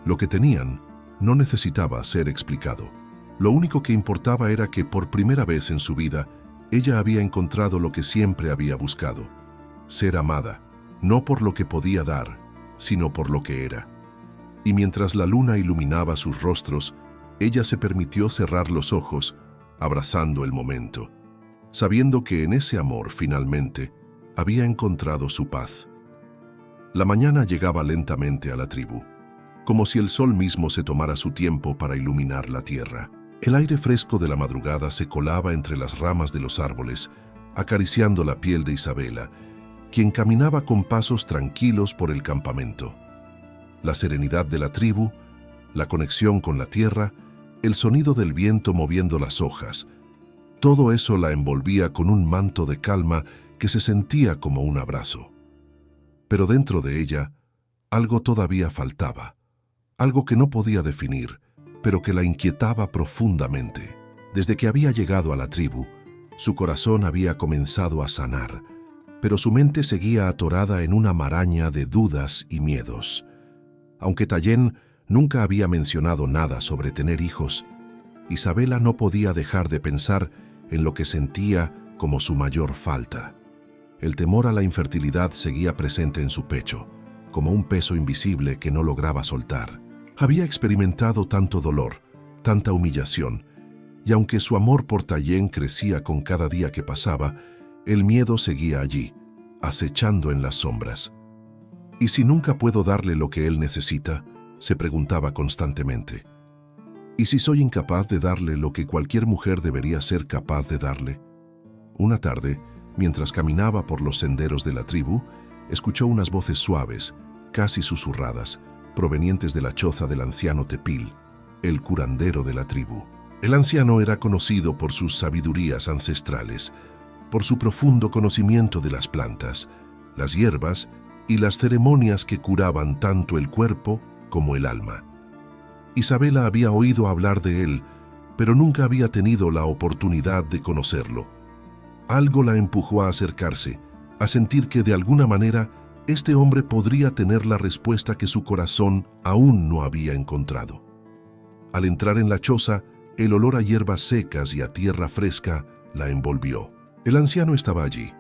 Lo que tenían no necesitaba ser explicado. Lo único que importaba era que por primera vez en su vida ella había encontrado lo que siempre había buscado: ser amada, no por lo que podía dar, sino por lo que era. Y mientras la luna iluminaba sus rostros, ella se permitió cerrar los ojos, abrazando el momento, sabiendo que en ese amor finalmente había encontrado su paz. La mañana llegaba lentamente a la tribu, como si el sol mismo se tomara su tiempo para iluminar la tierra. El aire fresco de la madrugada se colaba entre las ramas de los árboles, acariciando la piel de Isabela, quien caminaba con pasos tranquilos por el campamento. La serenidad de la tribu, la conexión con la tierra, el sonido del viento moviendo las hojas, todo eso la envolvía con un manto de calma que se sentía como un abrazo. Pero dentro de ella, algo todavía faltaba, algo que no podía definir, pero que la inquietaba profundamente. Desde que había llegado a la tribu, su corazón había comenzado a sanar, pero su mente seguía atorada en una maraña de dudas y miedos. Aunque Tallien nunca había mencionado nada sobre tener hijos, Isabela no podía dejar de pensar en lo que sentía como su mayor falta. El temor a la infertilidad seguía presente en su pecho, como un peso invisible que no lograba soltar. Había experimentado tanto dolor, tanta humillación, y aunque su amor por Tallien crecía con cada día que pasaba, el miedo seguía allí, acechando en las sombras. ¿Y si nunca puedo darle lo que él necesita?, se preguntaba constantemente. ¿Y si soy incapaz de darle lo que cualquier mujer debería ser capaz de darle? Una tarde, mientras caminaba por los senderos de la tribu, escuchó unas voces suaves, casi susurradas, provenientes de la choza del anciano Tepil, el curandero de la tribu. El anciano era conocido por sus sabidurías ancestrales, por su profundo conocimiento de las plantas, las hierbas y las ceremonias que curaban tanto el cuerpo como el alma. Isabela había oído hablar de él, pero nunca había tenido la oportunidad de conocerlo. Algo la empujó a acercarse, a sentir que de alguna manera este hombre podría tener la respuesta que su corazón aún no había encontrado. Al entrar en la choza, el olor a hierbas secas y a tierra fresca la envolvió. El anciano estaba allí,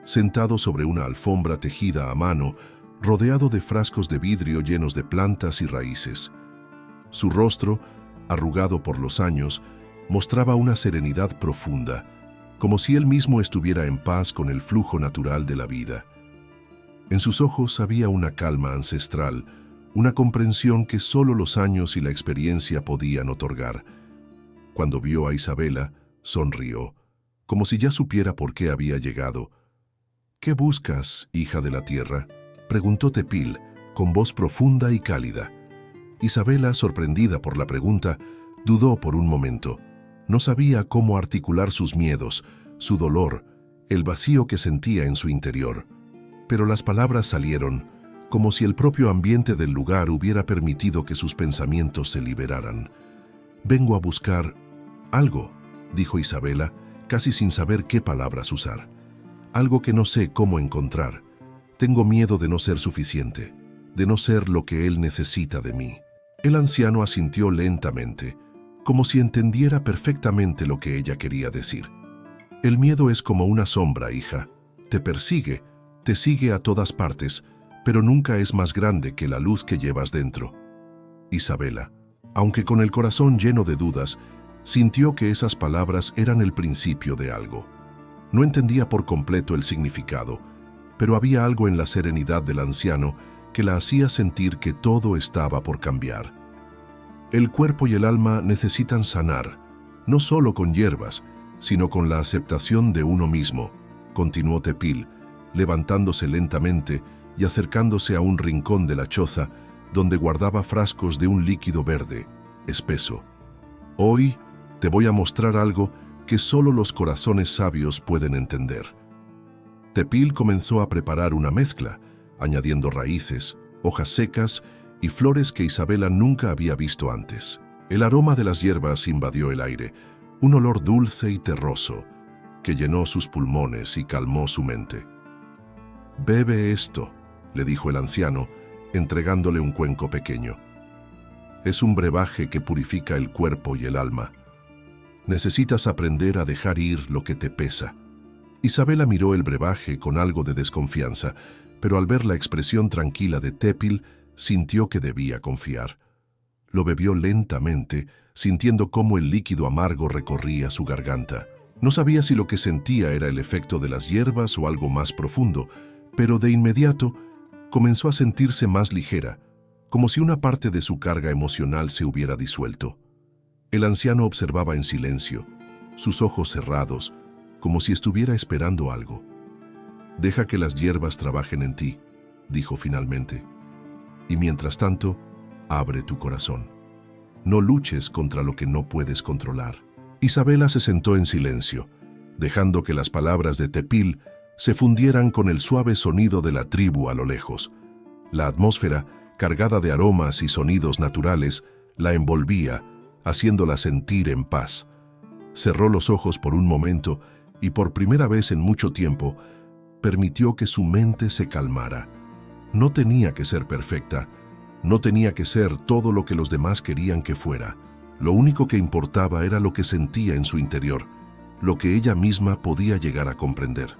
sentado sobre una alfombra tejida a mano, rodeado de frascos de vidrio llenos de plantas y raíces. Su rostro, arrugado por los años, mostraba una serenidad profunda, como si él mismo estuviera en paz con el flujo natural de la vida. En sus ojos había una calma ancestral, una comprensión que solo los años y la experiencia podían otorgar. Cuando vio a Isabela, sonrió, como si ya supiera por qué había llegado. «¿Qué buscas, hija de la tierra?», preguntó Tepil, con voz profunda y cálida. Isabela, sorprendida por la pregunta, dudó por un momento. No sabía cómo articular sus miedos, su dolor, el vacío que sentía en su interior. Pero las palabras salieron, como si el propio ambiente del lugar hubiera permitido que sus pensamientos se liberaran. «Vengo a buscar algo», dijo Isabela, casi sin saber qué palabras usar. «Algo que no sé cómo encontrar. Tengo miedo de no ser suficiente, de no ser lo que él necesita de mí». El anciano asintió lentamente, como si entendiera perfectamente lo que ella quería decir. «El miedo es como una sombra, hija. Te persigue, te sigue a todas partes, pero nunca es más grande que la luz que llevas dentro». Isabela, aunque con el corazón lleno de dudas, sintió que esas palabras eran el principio de algo. No entendía por completo el significado, pero había algo en la serenidad del anciano que la hacía sentir que todo estaba por cambiar. El cuerpo y el alma necesitan sanar, no solo con hierbas, sino con la aceptación de uno mismo, continuó Tepil, levantándose lentamente y acercándose a un rincón de la choza donde guardaba frascos de un líquido verde, espeso. «Hoy te voy a mostrar algo que solo los corazones sabios pueden entender». Tepil comenzó a preparar una mezcla, añadiendo raíces, hojas secas y flores que Isabela nunca había visto antes. El aroma de las hierbas invadió el aire, un olor dulce y terroso, que llenó sus pulmones y calmó su mente. «Bebe esto», le dijo el anciano, entregándole un cuenco pequeño. «Es un brebaje que purifica el cuerpo y el alma. Necesitas aprender a dejar ir lo que te pesa». Isabela miró el brebaje con algo de desconfianza, pero al ver la expresión tranquila de Tepil, sintió que debía confiar. Lo bebió lentamente, sintiendo cómo el líquido amargo recorría su garganta. No sabía si lo que sentía era el efecto de las hierbas o algo más profundo, pero de inmediato comenzó a sentirse más ligera, como si una parte de su carga emocional se hubiera disuelto. El anciano observaba en silencio, sus ojos cerrados, como si estuviera esperando algo. «Deja que las hierbas trabajen en ti», dijo finalmente. «Y mientras tanto, abre tu corazón. No luches contra lo que no puedes controlar». Isabela se sentó en silencio, dejando que las palabras de Tepil se fundieran con el suave sonido de la tribu a lo lejos. La atmósfera, cargada de aromas y sonidos naturales, la envolvía, haciéndola sentir en paz. Cerró los ojos por un momento y por primera vez en mucho tiempo permitió que su mente se calmara. No tenía que ser perfecta, no tenía que ser todo lo que los demás querían que fuera. Lo único que importaba era lo que sentía en su interior, lo que ella misma podía llegar a comprender.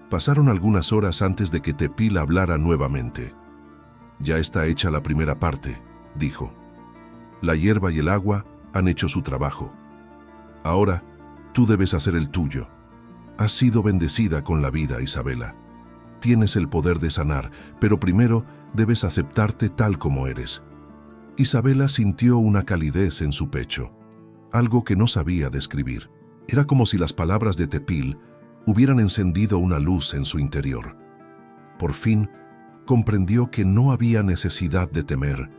Pasaron algunas horas antes de que Tepil hablara nuevamente. «Ya está hecha la primera parte», dijo. «La hierba y el agua han hecho su trabajo. Ahora, tú debes hacer el tuyo. Has sido bendecida con la vida, Isabela. Tienes el poder de sanar, pero primero debes aceptarte tal como eres». Isabela sintió una calidez en su pecho, algo que no sabía describir. Era como si las palabras de Tepil hubieran encendido una luz en su interior. Por fin, comprendió que no había necesidad de temer,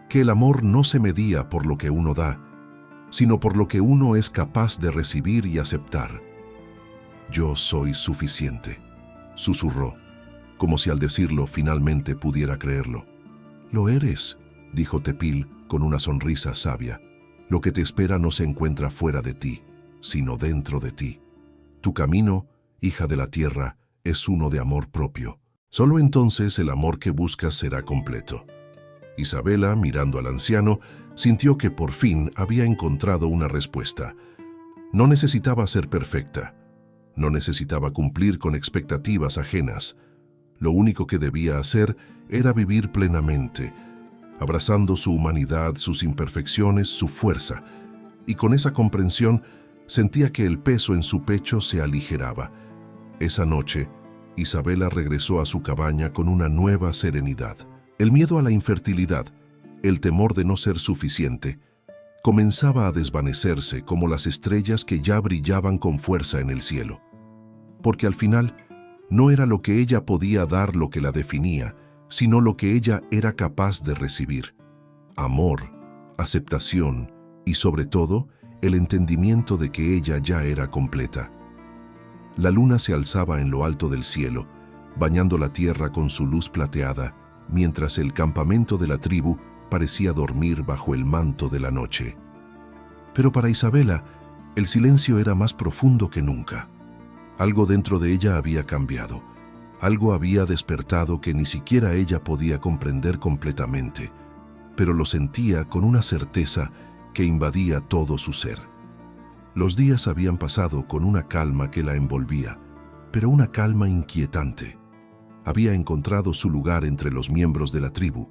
que el amor no se medía por lo que uno da, sino por lo que uno es capaz de recibir y aceptar. «Yo soy suficiente», susurró, como si al decirlo finalmente pudiera creerlo. «Lo eres», dijo Tepil con una sonrisa sabia. «Lo que te espera no se encuentra fuera de ti, sino dentro de ti. Tu camino, hija de la tierra, es uno de amor propio. Solo entonces el amor que buscas será completo». Isabela, mirando al anciano, sintió que por fin había encontrado una respuesta. No necesitaba ser perfecta. No necesitaba cumplir con expectativas ajenas. Lo único que debía hacer era vivir plenamente, abrazando su humanidad, sus imperfecciones, su fuerza. Y con esa comprensión sentía que el peso en su pecho se aligeraba. Esa noche, Isabela regresó a su cabaña con una nueva serenidad. El miedo a la infertilidad, el temor de no ser suficiente, comenzaba a desvanecerse como las estrellas que ya brillaban con fuerza en el cielo. Porque al final, no era lo que ella podía dar lo que la definía, sino lo que ella era capaz de recibir. Amor, aceptación y, sobre todo, el entendimiento de que ella ya era completa. La luna se alzaba en lo alto del cielo, bañando la tierra con su luz plateada, mientras el campamento de la tribu parecía dormir bajo el manto de la noche. Pero para Isabela, el silencio era más profundo que nunca. Algo dentro de ella había cambiado. Algo había despertado que ni siquiera ella podía comprender completamente, pero lo sentía con una certeza que invadía todo su ser. Los días habían pasado con una calma que la envolvía, pero una calma inquietante. Había encontrado su lugar entre los miembros de la tribu.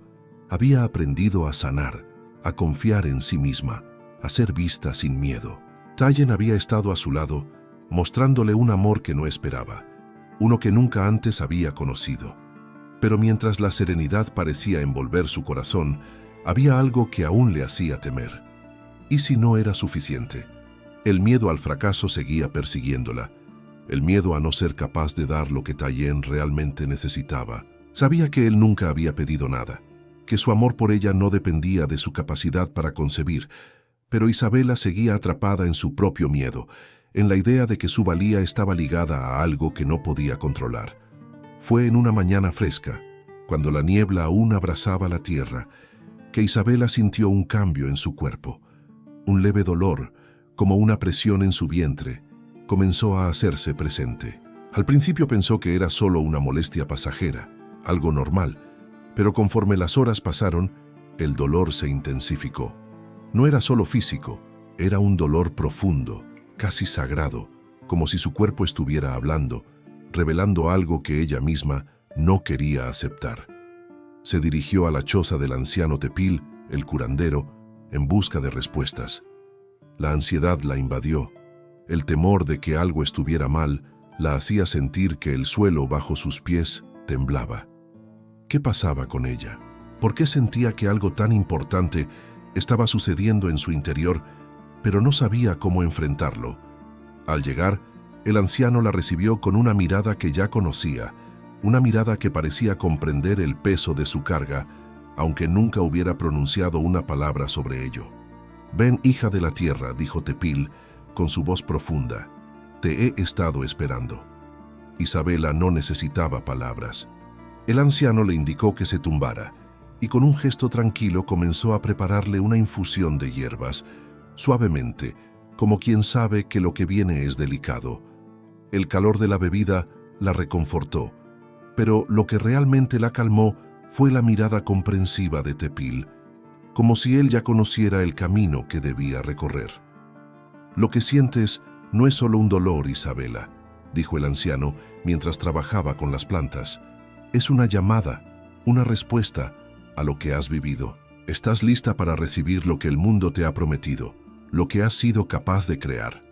Había aprendido a sanar, a confiar en sí misma, a ser vista sin miedo. Tayen había estado a su lado, mostrándole un amor que no esperaba, uno que nunca antes había conocido. Pero mientras la serenidad parecía envolver su corazón, había algo que aún le hacía temer. ¿Y si no era suficiente? El miedo al fracaso seguía persiguiéndola. El miedo a no ser capaz de dar lo que Tayen realmente necesitaba. Sabía que él nunca había pedido nada, que su amor por ella no dependía de su capacidad para concebir, pero Isabela seguía atrapada en su propio miedo, en la idea de que su valía estaba ligada a algo que no podía controlar. Fue en una mañana fresca, cuando la niebla aún abrazaba la tierra, que Isabela sintió un cambio en su cuerpo. Un leve dolor, como una presión en su vientre, comenzó a hacerse presente. Al principio pensó que era solo una molestia pasajera, algo normal, pero conforme las horas pasaron, el dolor se intensificó. No era solo físico, era un dolor profundo, casi sagrado, como si su cuerpo estuviera hablando, revelando algo que ella misma no quería aceptar. Se dirigió a la choza del anciano Tepil, el curandero, en busca de respuestas. La ansiedad la invadió. El temor de que algo estuviera mal la hacía sentir que el suelo bajo sus pies temblaba. ¿Qué pasaba con ella? ¿Por qué sentía que algo tan importante estaba sucediendo en su interior, pero no sabía cómo enfrentarlo? Al llegar, el anciano la recibió con una mirada que ya conocía, una mirada que parecía comprender el peso de su carga, aunque nunca hubiera pronunciado una palabra sobre ello. «Ven, hija de la tierra», dijo Tepil, con su voz profunda. «Te he estado esperando». Isabela no necesitaba palabras. El anciano le indicó que se tumbara, y con un gesto tranquilo comenzó a prepararle una infusión de hierbas, suavemente, como quien sabe que lo que viene es delicado. El calor de la bebida la reconfortó, pero lo que realmente la calmó fue la mirada comprensiva de Tepil, como si él ya conociera el camino que debía recorrer. «Lo que sientes no es solo un dolor, Isabela», dijo el anciano mientras trabajaba con las plantas. «Es una llamada, una respuesta a lo que has vivido. Estás lista para recibir lo que el mundo te ha prometido, lo que has sido capaz de crear».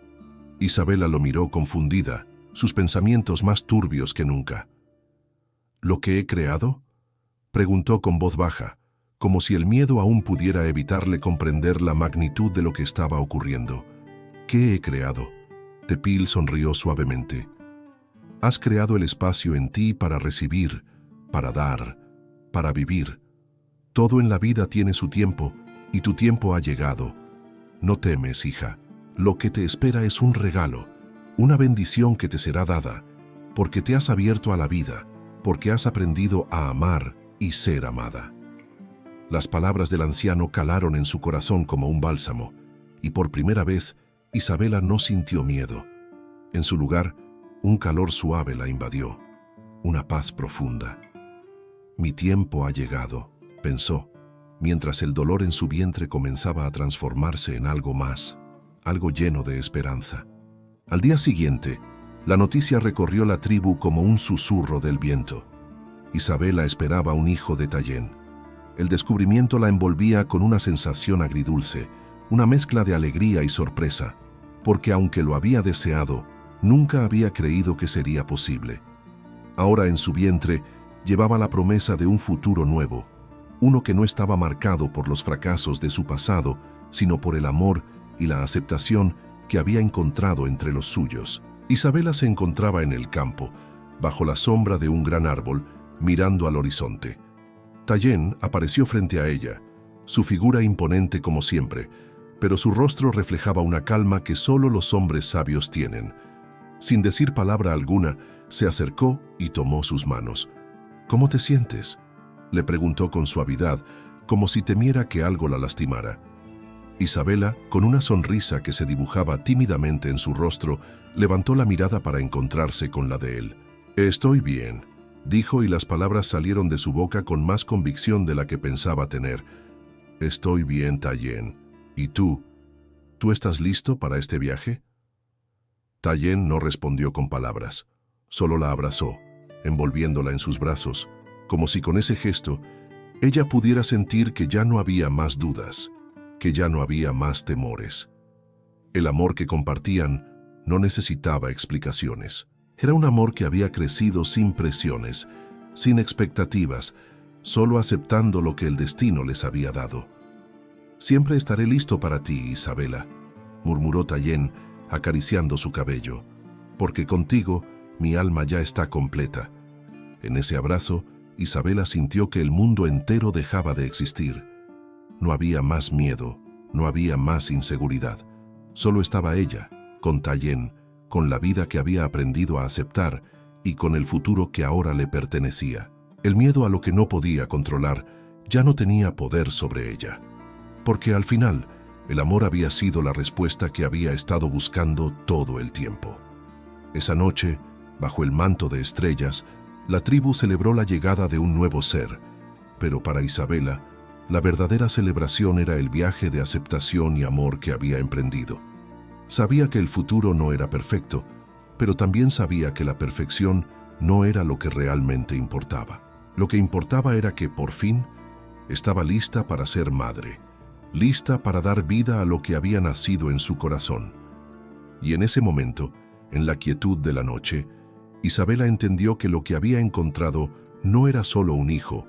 Isabela lo miró confundida, sus pensamientos más turbios que nunca. «¿Lo que he creado?», preguntó con voz baja, como si el miedo aún pudiera evitarle comprender la magnitud de lo que estaba ocurriendo. «¿Qué he creado?». Tepil sonrió suavemente. «Has creado el espacio en ti para recibir, para dar, para vivir. Todo en la vida tiene su tiempo, y tu tiempo ha llegado. No temes, hija. Lo que te espera es un regalo, una bendición que te será dada, porque te has abierto a la vida, porque has aprendido a amar y ser amada». Las palabras del anciano calaron en su corazón como un bálsamo, y por primera vez Isabela no sintió miedo. En su lugar, un calor suave la invadió, una paz profunda. «Mi tiempo ha llegado», pensó, mientras el dolor en su vientre comenzaba a transformarse en algo más, algo lleno de esperanza. Al día siguiente, la noticia recorrió la tribu como un susurro del viento. Isabela esperaba un hijo de Tayen. El descubrimiento la envolvía con una sensación agridulce, una mezcla de alegría y sorpresa, porque aunque lo había deseado, nunca había creído que sería posible. Ahora en su vientre llevaba la promesa de un futuro nuevo, uno que no estaba marcado por los fracasos de su pasado, sino por el amor y la aceptación que había encontrado entre los suyos. Isabela se encontraba en el campo, bajo la sombra de un gran árbol, mirando al horizonte. Tayen apareció frente a ella, su figura imponente como siempre, pero su rostro reflejaba una calma que solo los hombres sabios tienen. Sin decir palabra alguna, se acercó y tomó sus manos. «¿Cómo te sientes?», Le preguntó con suavidad, como si temiera que algo la lastimara. Isabela, con una sonrisa que se dibujaba tímidamente en su rostro, levantó la mirada para encontrarse con la de él. «Estoy bien», dijo, y las palabras salieron de su boca con más convicción de la que pensaba tener. «Estoy bien, Tayen. ¿Y tú? ¿Tú estás listo para este viaje?» Tayen no respondió con palabras. Solo la abrazó, envolviéndola en sus brazos, como si con ese gesto ella pudiera sentir que ya no había más dudas, que ya no había más temores. El amor que compartían no necesitaba explicaciones. Era un amor que había crecido sin presiones, sin expectativas, solo aceptando lo que el destino les había dado. «Siempre estaré listo para ti, Isabela», murmuró Tayen, acariciando su cabello, «porque contigo mi alma ya está completa». En ese abrazo, Isabela sintió que el mundo entero dejaba de existir. No había más miedo, no había más inseguridad. Solo estaba ella, con Tayen, con la vida que había aprendido a aceptar y con el futuro que ahora le pertenecía. El miedo a lo que no podía controlar ya no tenía poder sobre ella. Porque al final, el amor había sido la respuesta que había estado buscando todo el tiempo. Esa noche, bajo el manto de estrellas, la tribu celebró la llegada de un nuevo ser, pero para Isabela, la verdadera celebración era el viaje de aceptación y amor que había emprendido. Sabía que el futuro no era perfecto, pero también sabía que la perfección no era lo que realmente importaba. Lo que importaba era que, por fin, estaba lista para ser madre, lista para dar vida a lo que había nacido en su corazón. Y en ese momento, en la quietud de la noche, Isabela entendió que lo que había encontrado no era solo un hijo,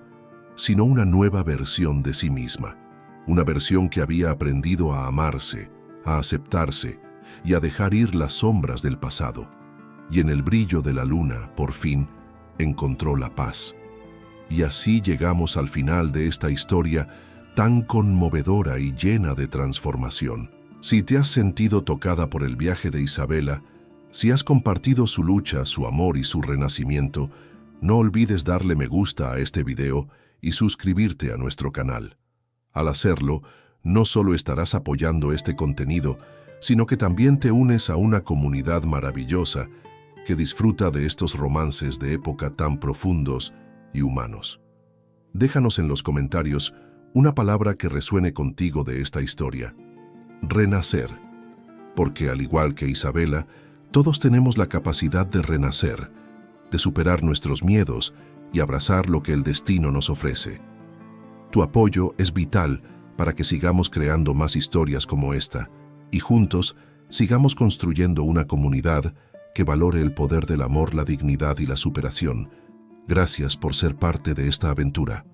sino una nueva versión de sí misma, una versión que había aprendido a amarse, a aceptarse y a dejar ir las sombras del pasado. Y en el brillo de la luna, por fin, encontró la paz. Y así llegamos al final de esta historia tan conmovedora y llena de transformación. Si te has sentido tocada por el viaje de Isabela, si has compartido su lucha, su amor y su renacimiento, no olvides darle me gusta a este video y suscribirte a nuestro canal. Al hacerlo, no solo estarás apoyando este contenido, sino que también te unes a una comunidad maravillosa que disfruta de estos romances de época tan profundos y humanos. Déjanos en los comentarios una palabra que resuene contigo de esta historia. Renacer. Porque al igual que Isabela, todos tenemos la capacidad de renacer, de superar nuestros miedos y abrazar lo que el destino nos ofrece. Tu apoyo es vital para que sigamos creando más historias como esta y juntos sigamos construyendo una comunidad que valore el poder del amor, la dignidad y la superación. Gracias por ser parte de esta aventura.